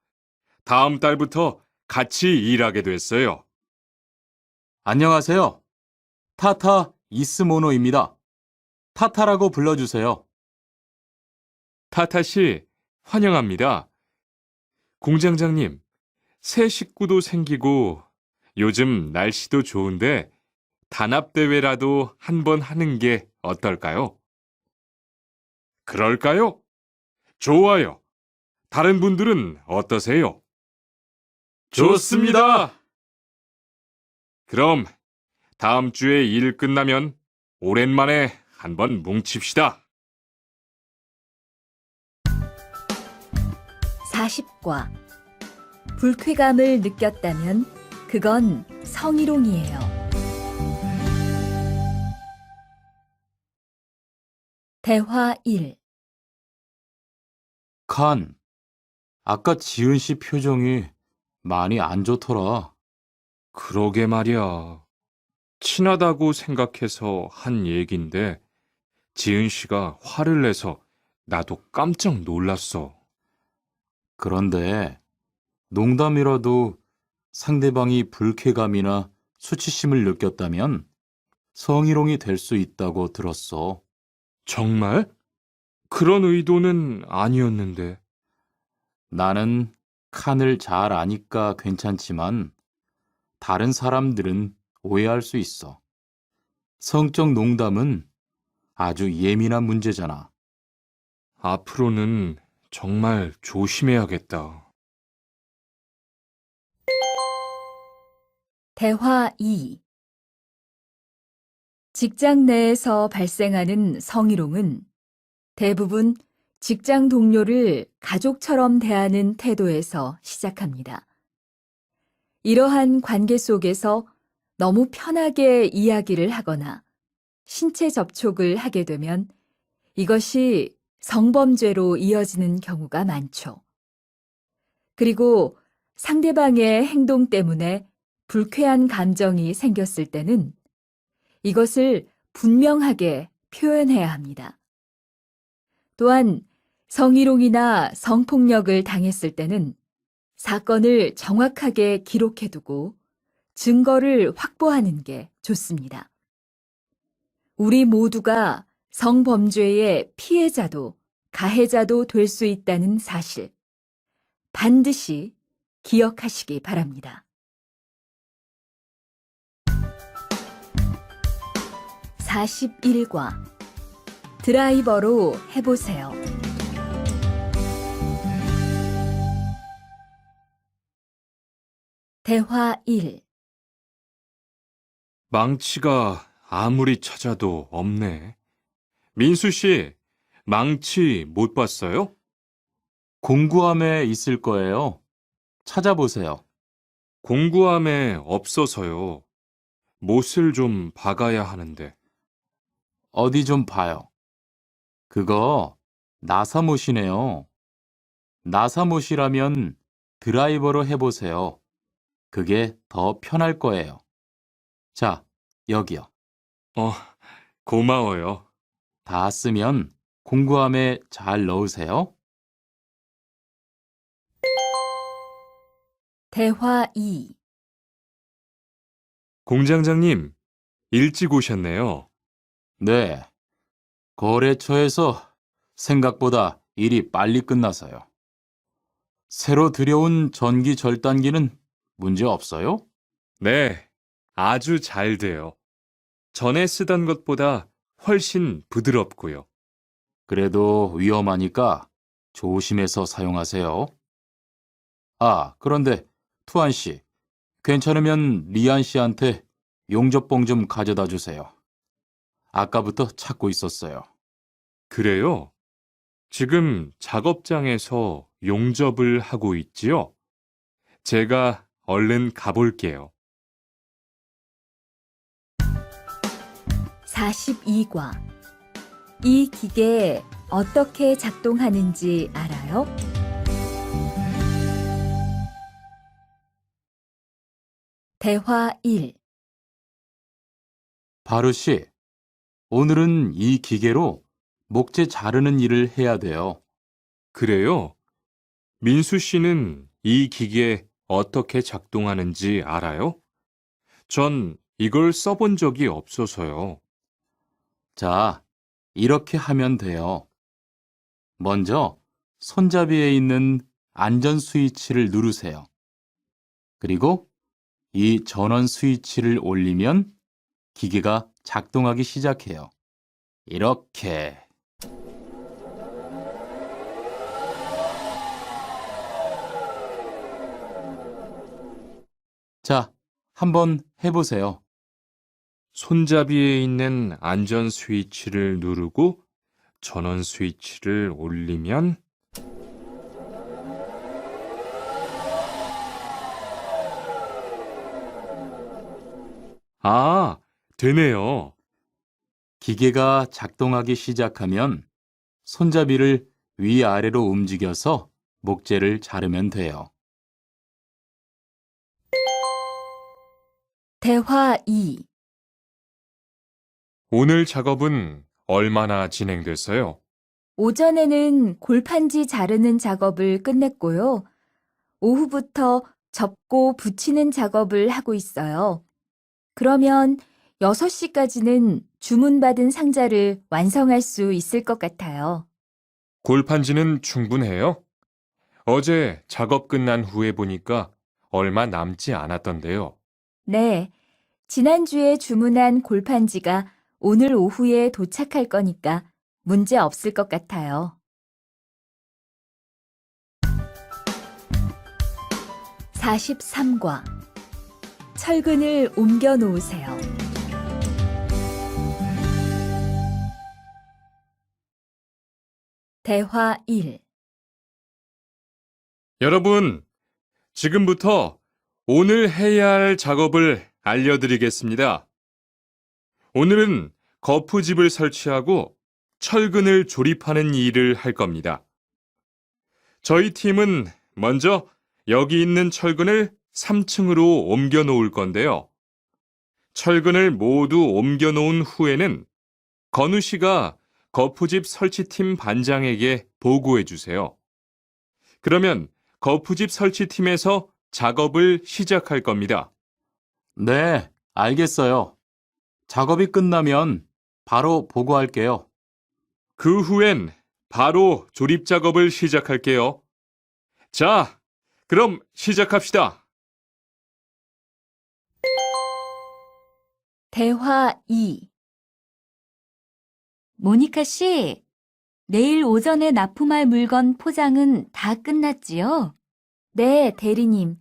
다음 달부터 같이 일하게 됐어요. 안녕하세요. 타타 이스모노입니다. 타타라고 불러주세요. 타타 씨, 환영합니다. 공장장님, 새 식구도 생기고 요즘 날씨도 좋은데 단합대회라도 한번 하는 게 어떨까요? 그럴까요? 좋아요. 다른 분들은 어떠세요? 좋습니다. 그럼 다음 주에 일 끝나면 오랜만에 한번 뭉칩시다. 40과. 불쾌감을 느꼈다면 그건 성희롱이에요. 대화 1. 칸, 아까 지은 씨 표정이 많이 안 좋더라. 그러게 말이야. 친하다고 생각해서 한 얘긴데 지은 씨가 화를 내서 나도 깜짝 놀랐어. 그런데 농담이라도 상대방이 불쾌감이나 수치심을 느꼈다면 성희롱이 될 수 있다고 들었어. 정말? 그런 의도는 아니었는데. 나는 칸을 잘 아니까 괜찮지만 다른 사람들은 오해할 수 있어. 성적 농담은 아주 예민한 문제잖아. 앞으로는 정말 조심해야겠다. 대화 2. 직장 내에서 발생하는 성희롱은 대부분 직장 동료를 가족처럼 대하는 태도에서 시작합니다. 이러한 관계 속에서 너무 편하게 이야기를 하거나 신체 접촉을 하게 되면 이것이 성범죄로 이어지는 경우가 많죠. 그리고 상대방의 행동 때문에 불쾌한 감정이 생겼을 때는 이것을 분명하게 표현해야 합니다. 또한 성희롱이나 성폭력을 당했을 때는 사건을 정확하게 기록해두고 증거를 확보하는 게 좋습니다. 우리 모두가 성범죄의 피해자도 가해자도 될 수 있다는 사실, 반드시 기억하시기 바랍니다. 41과. 드라이버로 해보세요. 대화 1. 망치가 아무리 찾아도 없네. 민수 씨, 망치 못 봤어요? 공구함에 있을 거예요. 찾아보세요. 공구함에 없어서요. 못을 좀 박아야 하는데. 어디 좀 봐요. 그거 나사못이네요. 나사못이라면 드라이버로 해보세요. 그게 더 편할 거예요. 자, 여기요. 어, 고마워요. 다 쓰면 공구함에 잘 넣으세요. 대화 2. 공장장님, 일찍 오셨네요. 네. 거래처에서 생각보다 일이 빨리 끝나서요. 새로 들여온 전기 절단기는 문제 없어요? 네, 아주 잘 돼요. 전에 쓰던 것보다 훨씬 부드럽고요. 그래도 위험하니까 조심해서 사용하세요. 아, 그런데 투안 씨, 괜찮으면 리안 씨한테 용접봉 좀 가져다 주세요. 아까부터 찾고 있었어요. 그래요? 지금 작업장에서 용접을 하고 있지요? 제가 얼른 가볼게요. 42과. 이 기계 어떻게 작동하는지 알아요? 대화 1. 바루 씨, 오늘은 이 기계로 목재 자르는 일을 해야 돼요. 그래요? 민수 씨는 이 기계 어떻게 작동하는지 알아요? 전 이걸 써본 적이 없어서요. 자, 이렇게 하면 돼요. 먼저 손잡이에 있는 안전 스위치를 누르세요. 그리고 이 전원 스위치를 올리면 기계가 작동하기 시작해요. 이렇게. 자, 한번 해보세요. 손잡이에 있는 안전 스위치를 누르고 전원 스위치를 올리면 아, 되네요. 기계가 작동하기 시작하면 손잡이를 위아래로 움직여서 목재를 자르면 돼요. 대화 2. 오늘 작업은 얼마나 진행됐어요? 오전에는 골판지 자르는 작업을 끝냈고요. 오후부터 접고 붙이는 작업을 하고 있어요. 그러면 6시까지는 주문받은 상자를 완성할 수 있을 것 같아요. 골판지는 충분해요? 어제 작업 끝난 후에 보니까 얼마 남지 않았던데요. 네, 지난주에 주문한 골판지가 오늘 오후에 도착할 거니까 문제 없을 것 같아요. 43과. 철근을 옮겨 놓으세요. 대화 1. 여러분, 지금부터 오늘 해야 할 작업을 알려드리겠습니다. 오늘은 거푸집을 설치하고 철근을 조립하는 일을 할 겁니다. 저희 팀은 먼저 여기 있는 철근을 3층으로 옮겨 놓을 건데요. 철근을 모두 옮겨 놓은 후에는 건우 씨가 거푸집 설치팀 반장에게 보고해 주세요. 그러면 거푸집 설치팀에서 작업을 시작할 겁니다. 네, 알겠어요. 작업이 끝나면 바로 보고할게요. 그 후엔 바로 조립 작업을 시작할게요. 자, 그럼 시작합시다. 대화 2. 모니카 씨, 내일 오전에 납품할 물건 포장은 다 끝났지요? 네, 대리님.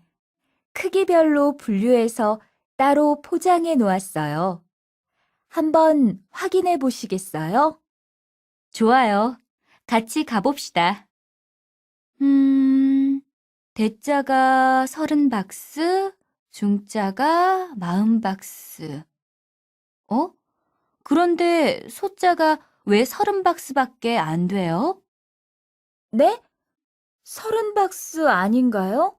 크기별로 분류해서 따로 포장해 놓았어요. 한번 확인해 보시겠어요? 좋아요. 같이 가봅시다. 대자가 30박스, 중자가 40박스. 그런데 소자가 왜 30박스밖에 안 돼요? 네? 30박스 아닌가요?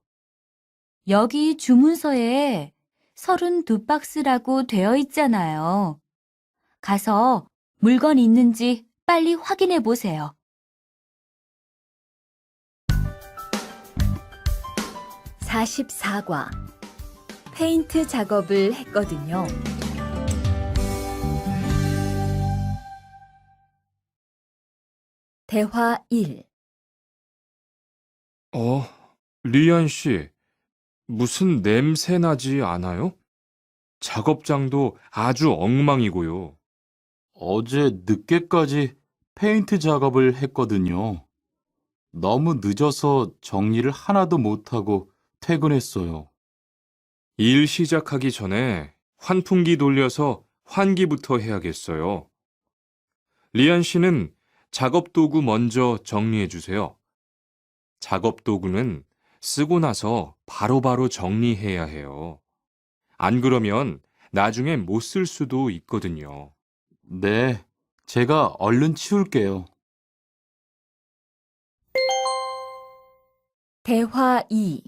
여기 주문서에 32박스라고 되어 있잖아요. 가서 물건 있는지 빨리 확인해 보세요. 44과. 페인트 작업을 했거든요. 대화 1. 리안 씨, 무슨 냄새 나지 않아요? 작업장도 아주 엉망이고요. 어제 늦게까지 페인트 작업을 했거든요. 너무 늦어서 정리를 하나도 못하고 퇴근했어요. 일 시작하기 전에 환풍기 돌려서 환기부터 해야겠어요. 리안 씨는 작업 도구 먼저 정리해 주세요. 작업 도구는 쓰고 나서 바로바로 정리해야 해요. 안 그러면 나중에 못 쓸 수도 있거든요. 네, 제가 얼른 치울게요. 대화 2.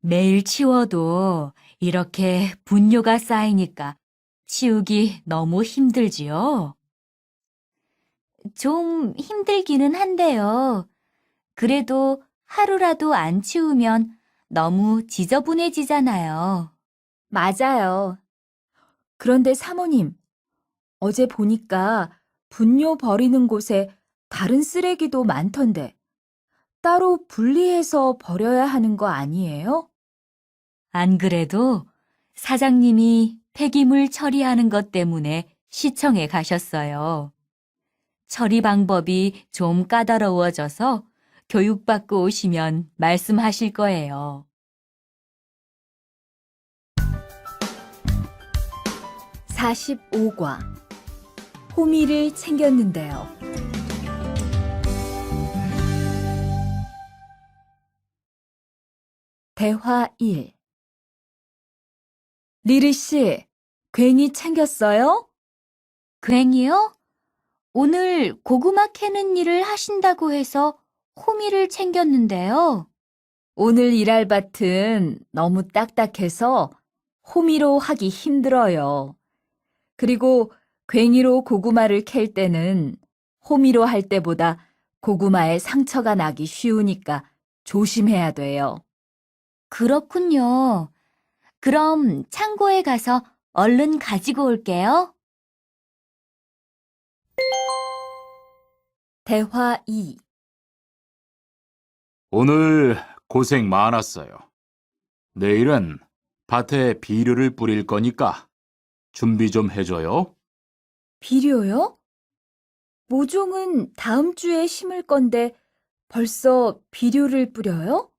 매일 치워도 이렇게 분뇨가 쌓이니까 치우기 너무 힘들지요? 좀 힘들기는 한데요. 그래도 하루라도 안 치우면 너무 지저분해지잖아요. 맞아요. 그런데 사모님, 어제 보니까 분뇨 버리는 곳에 다른 쓰레기도 많던데 따로 분리해서 버려야 하는 거 아니에요? 안 그래도 사장님이 폐기물 처리하는 것 때문에 시청에 가셨어요. 처리 방법이 좀 까다로워져서 교육받고 오시면 말씀하실 거예요. 45과 호미를 챙겼는데요. 대화 1. 리리 씨, 괜히 챙겼어요? 괜히요? 오늘 고구마 캐는 일을 하신다고 해서 호미를 챙겼는데요. 오늘 일할 밭은 너무 딱딱해서 호미로 하기 힘들어요. 그리고 괭이로 고구마를 캘 때는 호미로 할 때보다 고구마에 상처가 나기 쉬우니까 조심해야 돼요. 그렇군요. 그럼 창고에 가서 얼른 가지고 올게요. 대화 2. 오늘 고생 많았어요. 내일은 밭에 비료를 뿌릴 거니까 준비 좀 해줘요. 비료요? 모종은 다음 주에 심을 건데 벌써 비료를 뿌려요?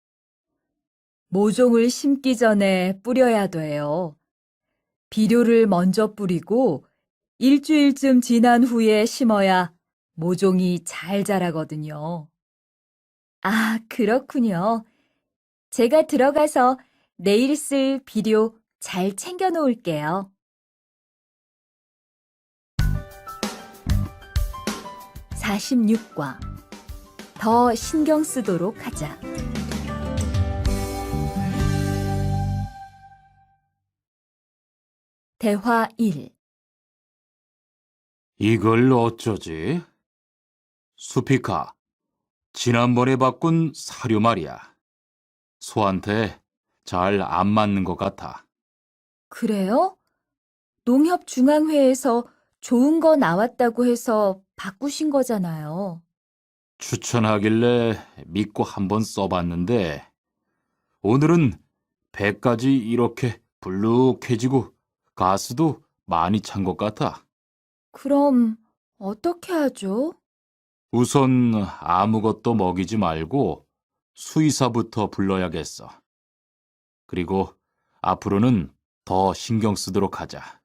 모종을 심기 전에 뿌려야 돼요. 비료를 먼저 뿌리고 일주일쯤 지난 후에 심어야 모종이 잘 자라거든요. 아, 그렇군요. 제가 들어가서 내일 쓸 비료 잘 챙겨 놓을게요. 46과 더 신경 쓰도록 하자. 대화 1. 이걸 어쩌지? 수피카, 지난번에 바꾼 사료 말이야. 소한테 잘 안 맞는 것 같아. 그래요? 농협중앙회에서 좋은 거 나왔다고 해서 바꾸신 거잖아요. 추천하길래 믿고 한번 써봤는데 오늘은 배까지 이렇게 불룩해지고 가스도 많이 찬 것 같아. 그럼 어떻게 하죠? 우선 아무것도 먹이지 말고 수의사부터 불러야겠어. 그리고 앞으로는 더 신경 쓰도록 하자.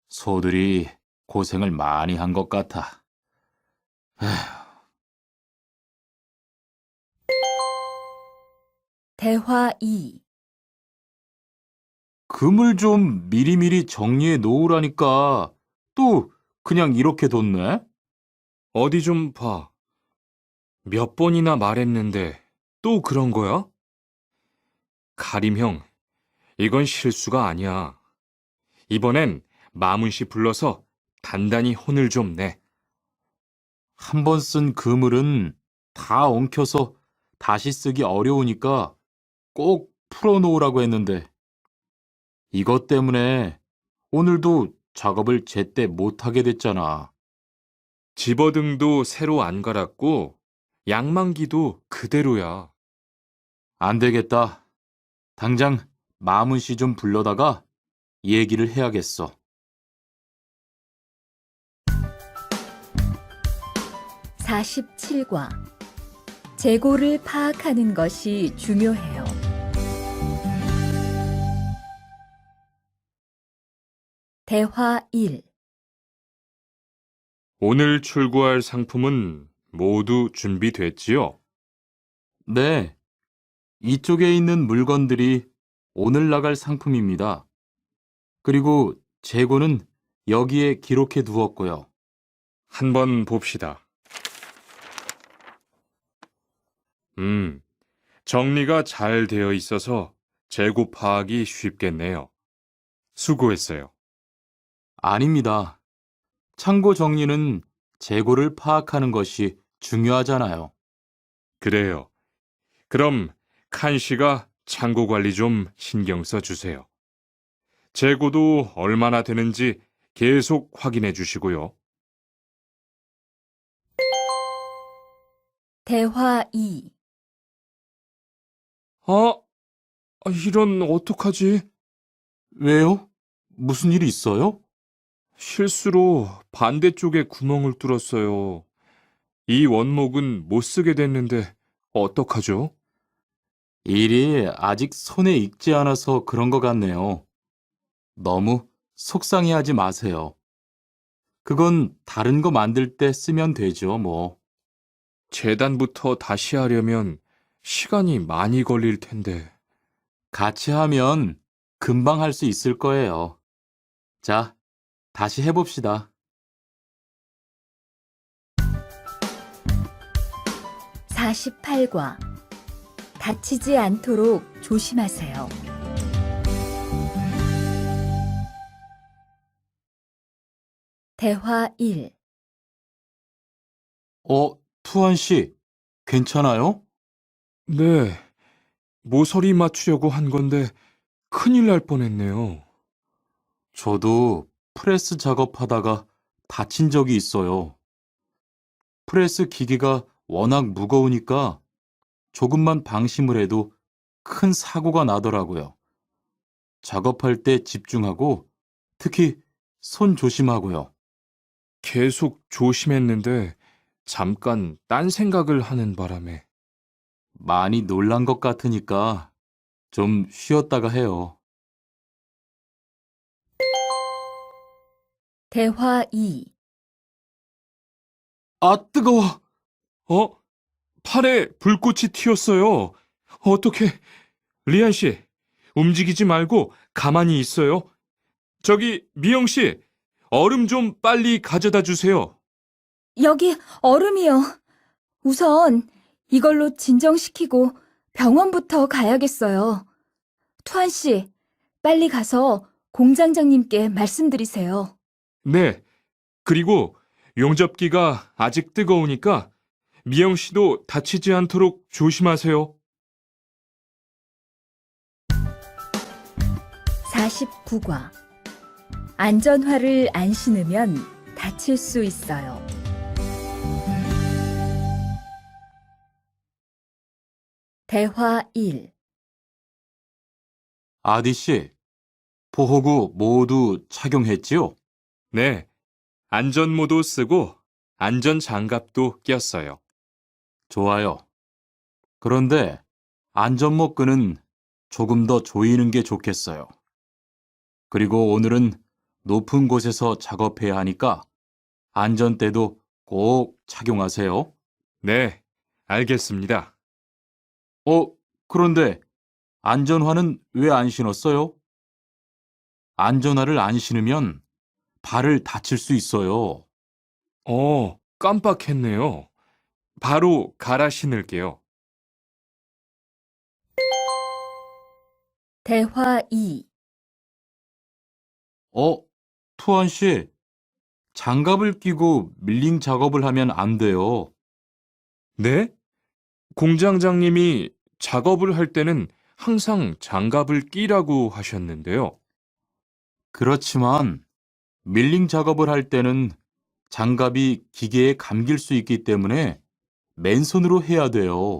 소들이 고생을 많이 한 것 같아. 대화 2. 금을 좀 미리미리 정리해 놓으라니까 또 그냥 이렇게 뒀네? 어디 좀 봐. 몇 번이나 말했는데 또 그런 거야? 가림 형, 이건 실수가 아니야. 이번엔 마문 씨 불러서 단단히 혼을 좀 내. 한 번 쓴 그물은 다 엉켜서 다시 쓰기 어려우니까 꼭 풀어놓으라고 했는데 이것 때문에 오늘도 작업을 제때 못하게 됐잖아. 집어등도 새로 안 갈았고 양만기도 그대로야. 안 되겠다. 당장 마문 씨 좀 불러다가 얘기를 해야겠어. 47과 재고를 파악하는 것이 중요해요. 대화 1. 오늘 출고할 상품은 모두 준비됐지요? 네, 이쪽에 있는 물건들이 오늘 나갈 상품입니다. 그리고 재고는 여기에 기록해 두었고요. 한번 봅시다. 정리가 잘 되어 있어서 재고 파악이 쉽겠네요. 수고했어요. 아닙니다. 창고 정리는 재고를 파악하는 것이 중요하잖아요. 그래요. 그럼 칸 씨가 창고 관리 좀 신경 써 주세요. 재고도 얼마나 되는지 계속 확인해 주시고요. 대화 2. 이런 어떡하지? 왜요? 무슨 일이 있어요? 실수로 반대쪽에 구멍을 뚫었어요. 이 원목은 못 쓰게 됐는데 어떡하죠? 일이 아직 손에 익지 않아서 그런 것 같네요. 너무 속상해하지 마세요. 그건 다른 거 만들 때 쓰면 되죠, 뭐. 재단부터 다시 하려면 시간이 많이 걸릴 텐데. 같이 하면 금방 할 수 있을 거예요. 자, 다시 해봅시다. 48과 다치지 않도록 조심하세요. 대화 1. 투한 씨, 괜찮아요? 네, 모서리 맞추려고 한 건데 큰일 날 뻔했네요. 저도 프레스 작업하다가 다친 적이 있어요. 프레스 기계가 워낙 무거우니까 조금만 방심을 해도 큰 사고가 나더라고요. 작업할 때 집중하고 특히 손 조심하고요. 계속 조심했는데 잠깐 딴 생각을 하는 바람에. 많이 놀란 것 같으니까 좀 쉬었다가 해요. 대화 2. 아, 뜨거워! 팔에 불꽃이 튀었어요. 어떻게? 리안 씨, 움직이지 말고 가만히 있어요. 저기, 미영 씨, 얼음 좀 빨리 가져다 주세요. 여기 얼음이요. 우선 이걸로 진정시키고 병원부터 가야겠어요. 투한 씨, 빨리 가서 공장장님께 말씀드리세요. 네, 그리고 용접기가 아직 뜨거우니까 미영 씨도 다치지 않도록 조심하세요. 49과 안전화를 안 신으면 다칠 수 있어요. 대화 1. 아디 씨, 보호구 모두 착용했지요? 네, 안전모도 쓰고 안전장갑도 꼈어요. 좋아요. 그런데 안전모 끈은 조금 더 조이는 게 좋겠어요. 그리고 오늘은 높은 곳에서 작업해야 하니까 안전대도 꼭 착용하세요. 네, 알겠습니다. 그런데 안전화는 왜 안 신었어요? 안전화를 안 신으면 발을 다칠 수 있어요. 깜빡했네요. 바로 갈아 신을게요. 대화 2. 투한 씨, 장갑을 끼고 밀링 작업을 하면 안 돼요. 네? 공장장님이 작업을 할 때는 항상 장갑을 끼라고 하셨는데요. 그렇지만 밀링 작업을 할 때는 장갑이 기계에 감길 수 있기 때문에 맨손으로 해야 돼요.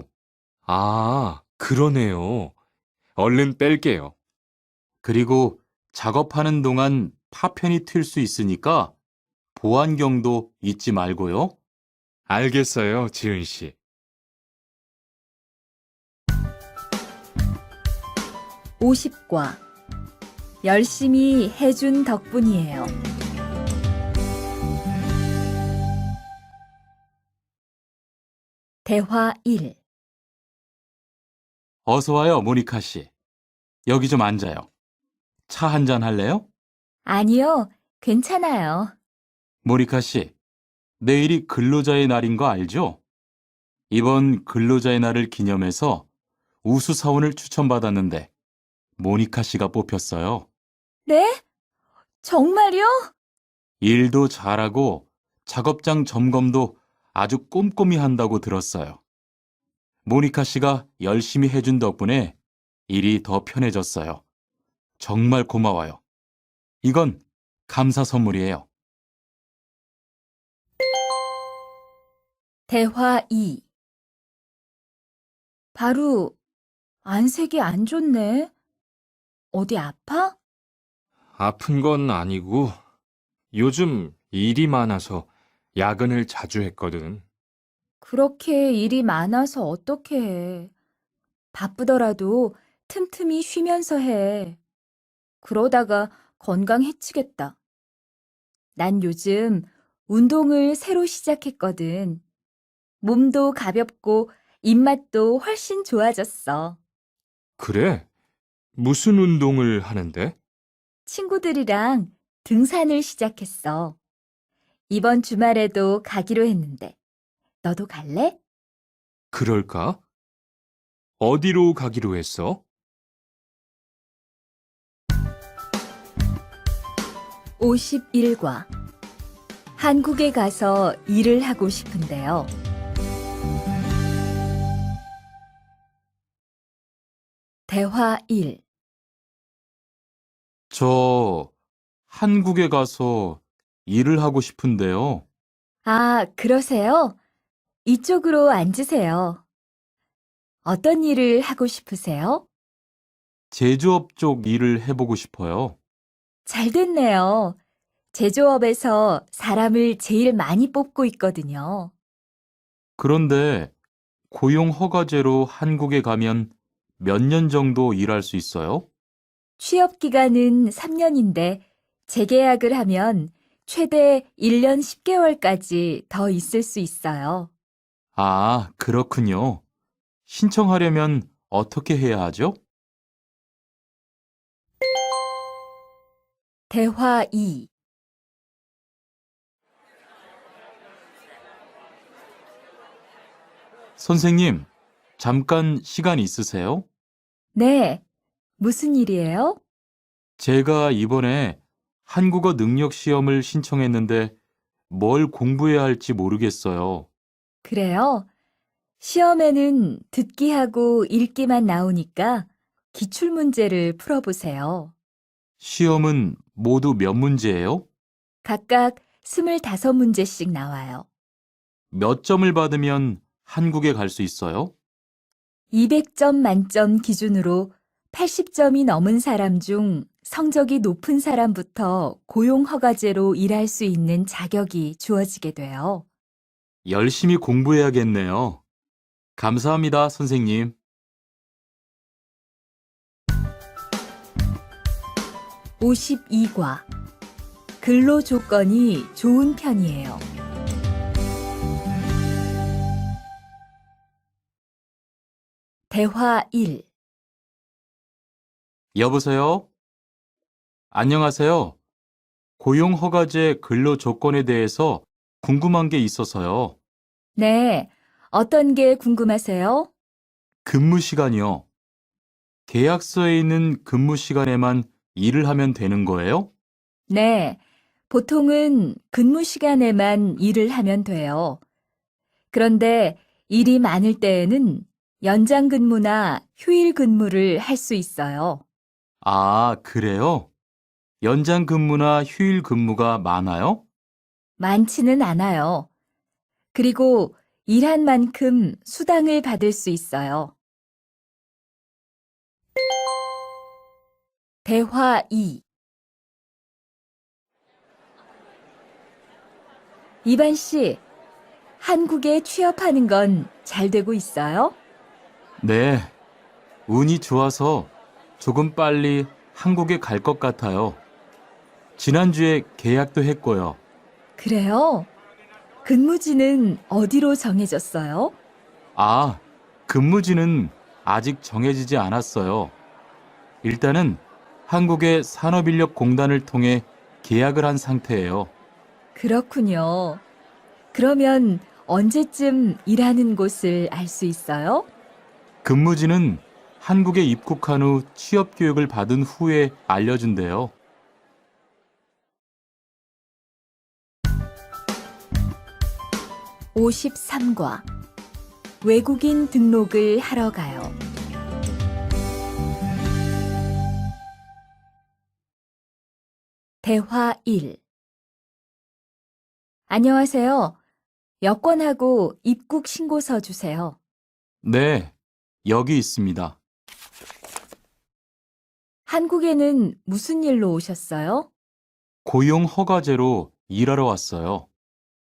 그러네요. 얼른 뺄게요. 그리고 작업하는 동안 파편이 튈 수 있으니까 보안경도 잊지 말고요. 알겠어요, 지은 씨. 50과 열심히 해준 덕분이에요. 대화 1. 어서 와요, 모니카 씨. 여기 좀 앉아요. 차 한잔 할래요? 아니요, 괜찮아요. 모니카 씨, 내일이 근로자의 날인 거 알죠? 이번 근로자의 날을 기념해서 우수사원을 추천받았는데 모니카 씨가 뽑혔어요. 네? 정말요? 일도 잘하고 작업장 점검도 아주 꼼꼼히 한다고 들었어요. 모니카 씨가 열심히 해준 덕분에 일이 더 편해졌어요. 정말 고마워요. 이건 감사 선물이에요. 대화 2. 바로 안색이 안 좋네. 어디 아파? 아픈 건 아니고 요즘 일이 많아서 야근을 자주 했거든. 그렇게 일이 많아서 어떻게 해. 바쁘더라도 틈틈이 쉬면서 해. 그러다가 건강 해치겠다. 난 요즘 운동을 새로 시작했거든. 몸도 가볍고 입맛도 훨씬 좋아졌어. 그래? 무슨 운동을 하는데? 친구들이랑 등산을 시작했어. 이번 주말에도 가기로 했는데, 너도 갈래? 그럴까? 어디로 가기로 했어? 51과 한국에 가서 일을 하고 싶은데요. 대화 1. 저 한국에 가서 일을 하고 싶은데요. 아, 그러세요? 이쪽으로 앉으세요. 어떤 일을 하고 싶으세요? 제조업 쪽 일을 해보고 싶어요. 잘 됐네요. 제조업에서 사람을 제일 많이 뽑고 있거든요. 그런데 고용 허가제로 한국에 가면 몇 년 정도 일할 수 있어요? 취업 기간은 3년인데 재계약을 하면 최대 1년 10개월까지 더 있을 수 있어요. 아, 그렇군요. 신청하려면 어떻게 해야 하죠? 대화 2. 선생님, 잠깐 시간 있으세요? 네, 무슨 일이에요? 제가 이번에 한국어 능력 시험을 신청했는데 뭘 공부해야 할지 모르겠어요. 그래요? 시험에는 듣기하고 읽기만 나오니까 기출문제를 풀어보세요. 시험은 모두 몇 문제예요? 각각 25문제씩 나와요. 몇 점을 받으면 한국에 갈 수 있어요? 200점 만점 기준으로 80점이 넘은 사람 중 성적이 높은 사람부터 고용허가제로 일할 수 있는 자격이 주어지게 돼요. 열심히 공부해야겠네요. 감사합니다, 선생님. 52과 근로 조건이 좋은 편이에요. 대화 1. 여보세요? 안녕하세요. 고용허가제 근로 조건에 대해서 궁금한 게 있어서요. 네, 어떤 게 궁금하세요? 근무 시간이요. 계약서에 있는 근무 시간에만 일을 하면 되는 거예요? 네, 보통은 근무 시간에만 일을 하면 돼요. 그런데 일이 많을 때에는 연장 근무나 휴일 근무를 할 수 있어요. 아, 그래요? 연장 근무나 휴일 근무가 많아요? 많지는 않아요. 그리고 일한 만큼 수당을 받을 수 있어요. 대화 2. 이반 씨, 한국에 취업하는 건 잘 되고 있어요? 네, 운이 좋아서 조금 빨리 한국에 갈 것 같아요. 지난주에 계약도 했고요. 그래요? 근무지는 어디로 정해졌어요? 아, 근무지는 아직 정해지지 않았어요. 일단은 한국의 산업인력공단을 통해 계약을 한 상태예요. 그렇군요. 그러면 언제쯤 일하는 곳을 알 수 있어요? 근무지는 한국에 입국한 후 취업 교육을 받은 후에 알려준대요. 53과 외국인 등록을 하러 가요. 대화 1. 안녕하세요. 여권하고 입국 신고서 주세요. 네, 여기 있습니다. 한국에는 무슨 일로 오셨어요? 고용 허가제로 일하러 왔어요.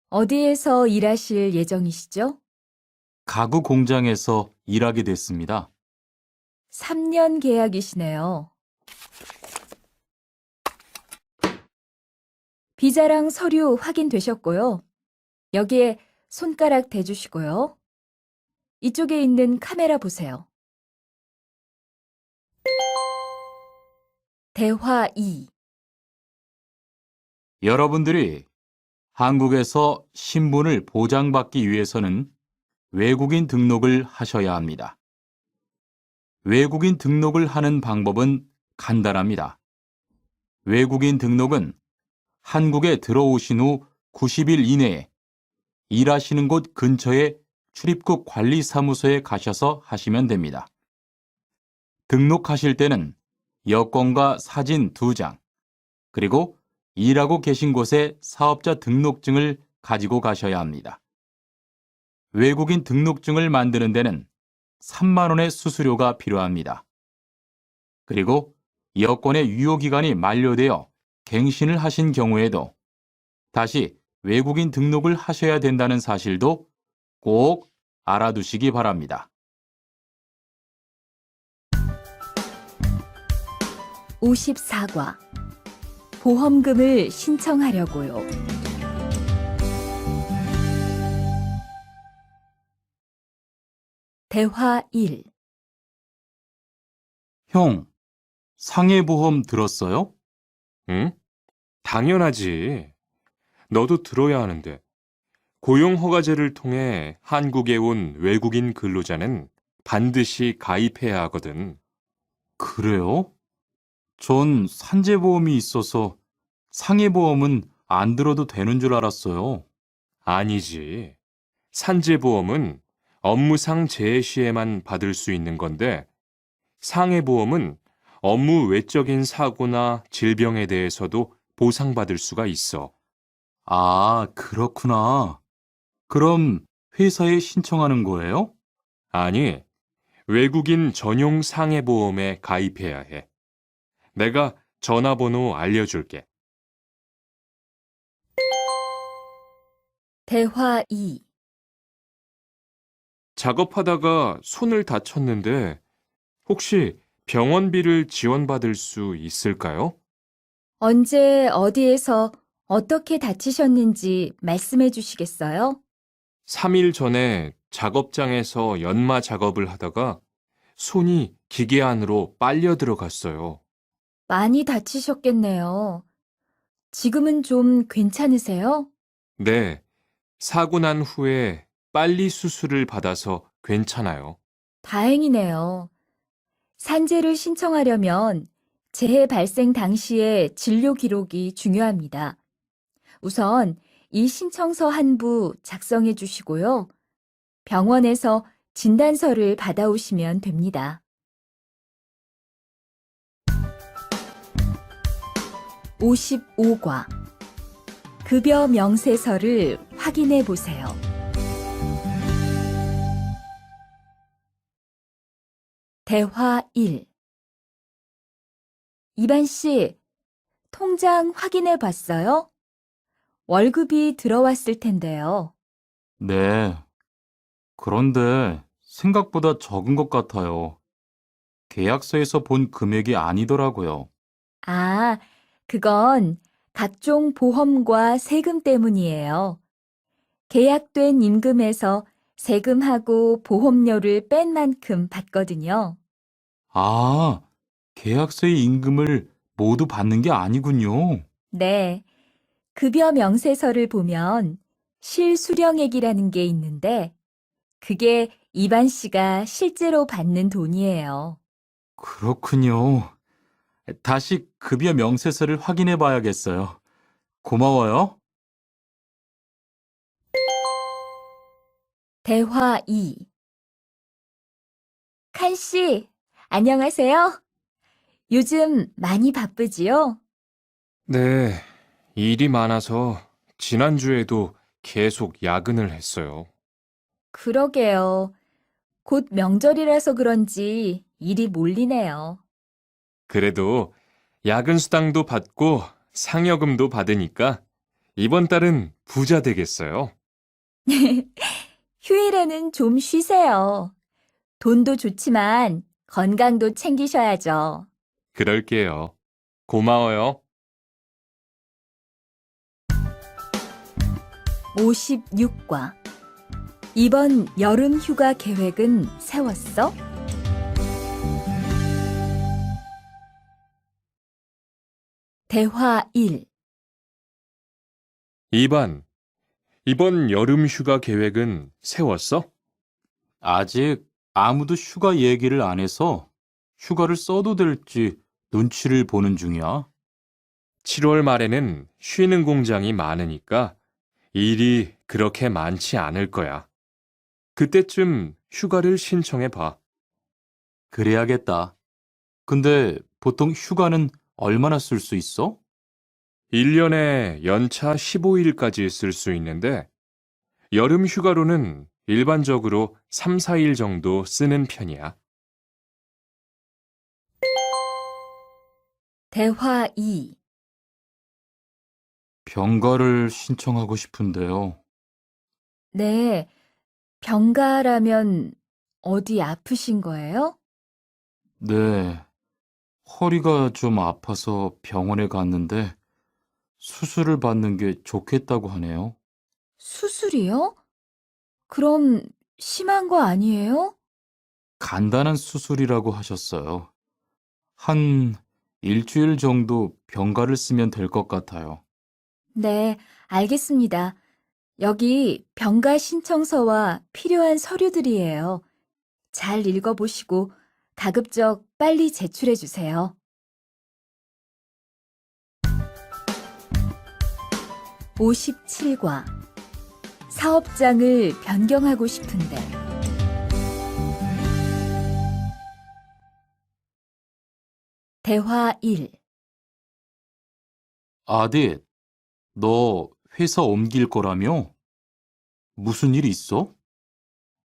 어디에서 일하실 예정이시죠? 가구 공장에서 일하게 됐습니다. 3년 계약이시네요. 비자랑 서류 확인되셨고요. 여기에 손가락 대주시고요. 이쪽에 있는 카메라 보세요. 대화 2. 여러분들이 한국에서 신분을 보장받기 위해서는 외국인 등록을 하셔야 합니다. 외국인 등록을 하는 방법은 간단합니다. 외국인 등록은 한국에 들어오신 후 90일 이내에 일하시는 곳 근처의 출입국 관리사무소에 가셔서 하시면 됩니다. 등록하실 때는 여권과 사진 2장, 그리고 일하고 계신 곳의 사업자 등록증을 가지고 가셔야 합니다. 외국인 등록증을 만드는 데는 3만 원의 수수료가 필요합니다. 그리고 여권의 유효기간이 만료되어 갱신을 하신 경우에도 다시 외국인 등록을 하셔야 된다는 사실도 꼭 알아두시기 바랍니다. 54과 보험금을 신청하려고요. 대화 1. 형, 상해보험 들었어요? 응? 당연하지. 너도 들어야 하는데. 고용허가제를 통해 한국에 온 외국인 근로자는 반드시 가입해야 하거든. 그래요? 전 산재보험이 있어서 상해보험은 안 들어도 되는 줄 알았어요. 아니지. 산재보험은 업무상 재해 시에만 받을 수 있는 건데, 상해보험은 업무 외적인 사고나 질병에 대해서도 보상받을 수가 있어. 아, 그렇구나. 그럼 회사에 신청하는 거예요? 아니, 외국인 전용 상해보험에 가입해야 해. 내가 전화번호 알려줄게. 대화 2. 작업하다가 손을 다쳤는데 혹시 병원비를 지원받을 수 있을까요? 언제 어디에서 어떻게 다치셨는지 말씀해 주시겠어요? 3일 전에 작업장에서 연마 작업을 하다가 손이 기계 안으로 빨려 들어갔어요. 많이 다치셨겠네요. 지금은 좀 괜찮으세요? 네, 사고 난 후에 빨리 수술을 받아서 괜찮아요. 다행이네요. 산재를 신청하려면 재해 발생 당시의 진료 기록이 중요합니다. 우선 이 신청서 한 부 작성해 주시고요. 병원에서 진단서를 받아오시면 됩니다. 55과 급여 명세서를 확인해 보세요. 대화 1. 이반 씨, 통장 확인해 봤어요? 월급이 들어왔을 텐데요. 네. 그런데 생각보다 적은 것 같아요. 계약서에서 본 금액이 아니더라고요. 아, 그건 각종 보험과 세금 때문이에요. 계약된 임금에서 세금하고 보험료를 뺀 만큼 받거든요. 아, 계약서의 임금을 모두 받는 게 아니군요. 네. 급여 명세서를 보면 실수령액이라는 게 있는데 그게 이반 씨가 실제로 받는 돈이에요. 그렇군요. 다시 급여 명세서를 확인해 봐야겠어요. 고마워요. 대화 2. 칸 씨, 안녕하세요. 요즘 많이 바쁘지요? 네, 일이 많아서 지난주에도 계속 야근을 했어요. 그러게요. 곧 명절이라서 그런지 일이 몰리네요. 그래도 야근 수당도 받고 상여금도 받으니까 이번 달은 부자 되겠어요. 휴일에는 좀 쉬세요. 돈도 좋지만 건강도 챙기셔야죠. 그럴게요. 고마워요. 56과. 이번 여름 휴가 계획은 세웠어? 대화 1. 이번 여름 휴가 계획은 세웠어? 아직 아무도 휴가 얘기를 안 해서 휴가를 써도 될지 눈치를 보는 중이야. 7월 말에는 쉬는 공장이 많으니까 일이 그렇게 많지 않을 거야. 그때쯤 휴가를 신청해 봐. 그래야겠다. 근데 보통 휴가는 얼마나 쓸 수 있어? 1년에 연차 15일까지 쓸 수 있는데 여름 휴가로는 일반적으로 3, 4일 정도 쓰는 편이야. 대화 2. 병가를 신청하고 싶은데요. 네, 병가라면 어디 아프신 거예요? 네, 허리가 좀 아파서 병원에 갔는데 수술을 받는 게 좋겠다고 하네요. 수술이요? 그럼 심한 거 아니에요? 간단한 수술이라고 하셨어요. 한 일주일 정도 병가를 쓰면 될 것 같아요. 네, 알겠습니다. 여기 병가 신청서와 필요한 서류들이에요. 잘 읽어보시고 가급적 빨리 제출해 주세요. 57과. 사업장을 변경하고 싶은데. 대화 1. 아디, 너 회사 옮길 거라며? 무슨 일 있어?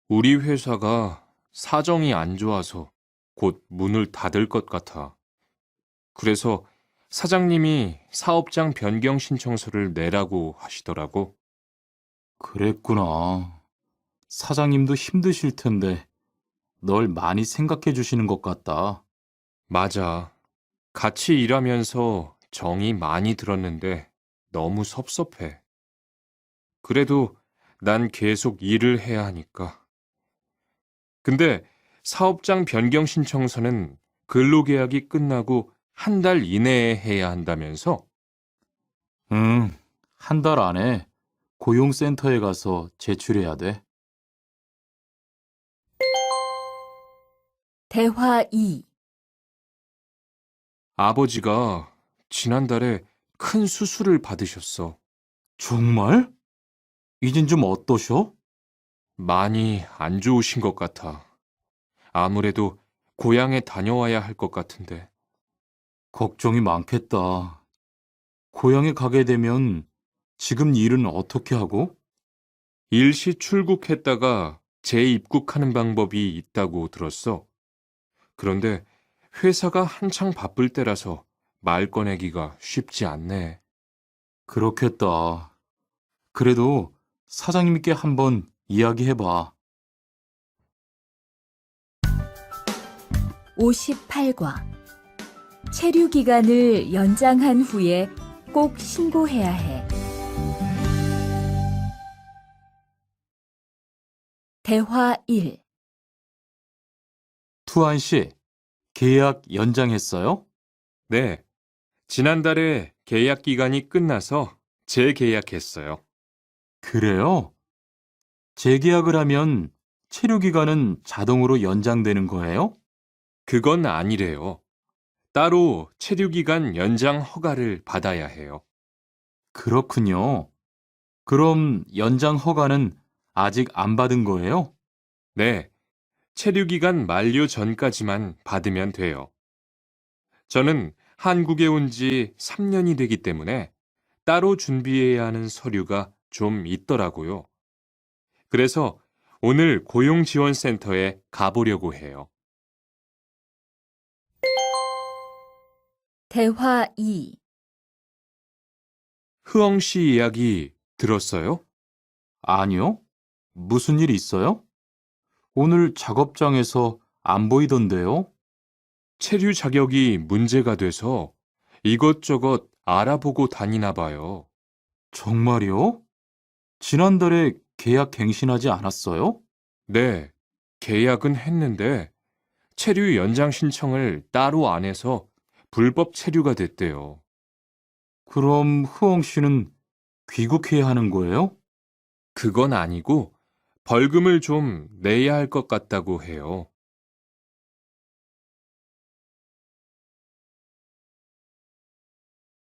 우리 회사가 사정이 안 좋아서 곧 문을 닫을 것 같아. 그래서 사장님이 사업장 변경 신청서를 내라고 하시더라고. 그랬구나. 사장님도 힘드실 텐데 널 많이 생각해 주시는 것 같다. 맞아. 같이 일하면서 정이 많이 들었는데 너무 섭섭해. 그래도 난 계속 일을 해야 하니까. 근데 사업장 변경 신청서는 근로계약이 끝나고 한 달 이내에 해야 한다면서? 응, 한 달 안에 고용센터에 가서 제출해야 돼. 대화 2. 아버지가 지난달에 큰 수술을 받으셨어. 정말? 이젠 좀 어떠셔? 많이 안 좋으신 것 같아. 아무래도 고향에 다녀와야 할 것 같은데. 걱정이 많겠다. 고향에 가게 되면 지금 일은 어떻게 하고? 일시 출국했다가 재입국하는 방법이 있다고 들었어. 그런데 회사가 한창 바쁠 때라서 말 꺼내기가 쉽지 않네. 그렇겠다. 그래도 사장님께 한번 이야기해봐. 58과. 체류 기간을 연장한 후에 꼭 신고해야 해. 대화 1. 투안 씨, 계약 연장했어요? 네, 지난달에 계약 기간이 끝나서 재계약했어요. 그래요? 재계약을 하면 체류 기간은 자동으로 연장되는 거예요? 그건 아니래요. 따로 체류 기간 연장 허가를 받아야 해요. 그렇군요. 그럼 연장 허가는 아직 안 받은 거예요? 네, 체류 기간 만료 전까지만 받으면 돼요. 저는 한국에 온 지 3년이 되기 때문에 따로 준비해야 하는 서류가 좀 있더라고요. 그래서 오늘 고용지원센터에 가보려고 해요. 대화 2. 흐엉 씨 이야기 들었어요? 아니요. 무슨 일 있어요? 오늘 작업장에서 안 보이던데요? 체류 자격이 문제가 돼서 이것저것 알아보고 다니나 봐요. 정말요? 지난달에 계약 갱신하지 않았어요? 네, 계약은 했는데 체류 연장 신청을 따로 안 해서 불법 체류가 됐대요. 그럼 흐엉 씨는 귀국해야 하는 거예요? 그건 아니고 벌금을 좀 내야 할 것 같다고 해요.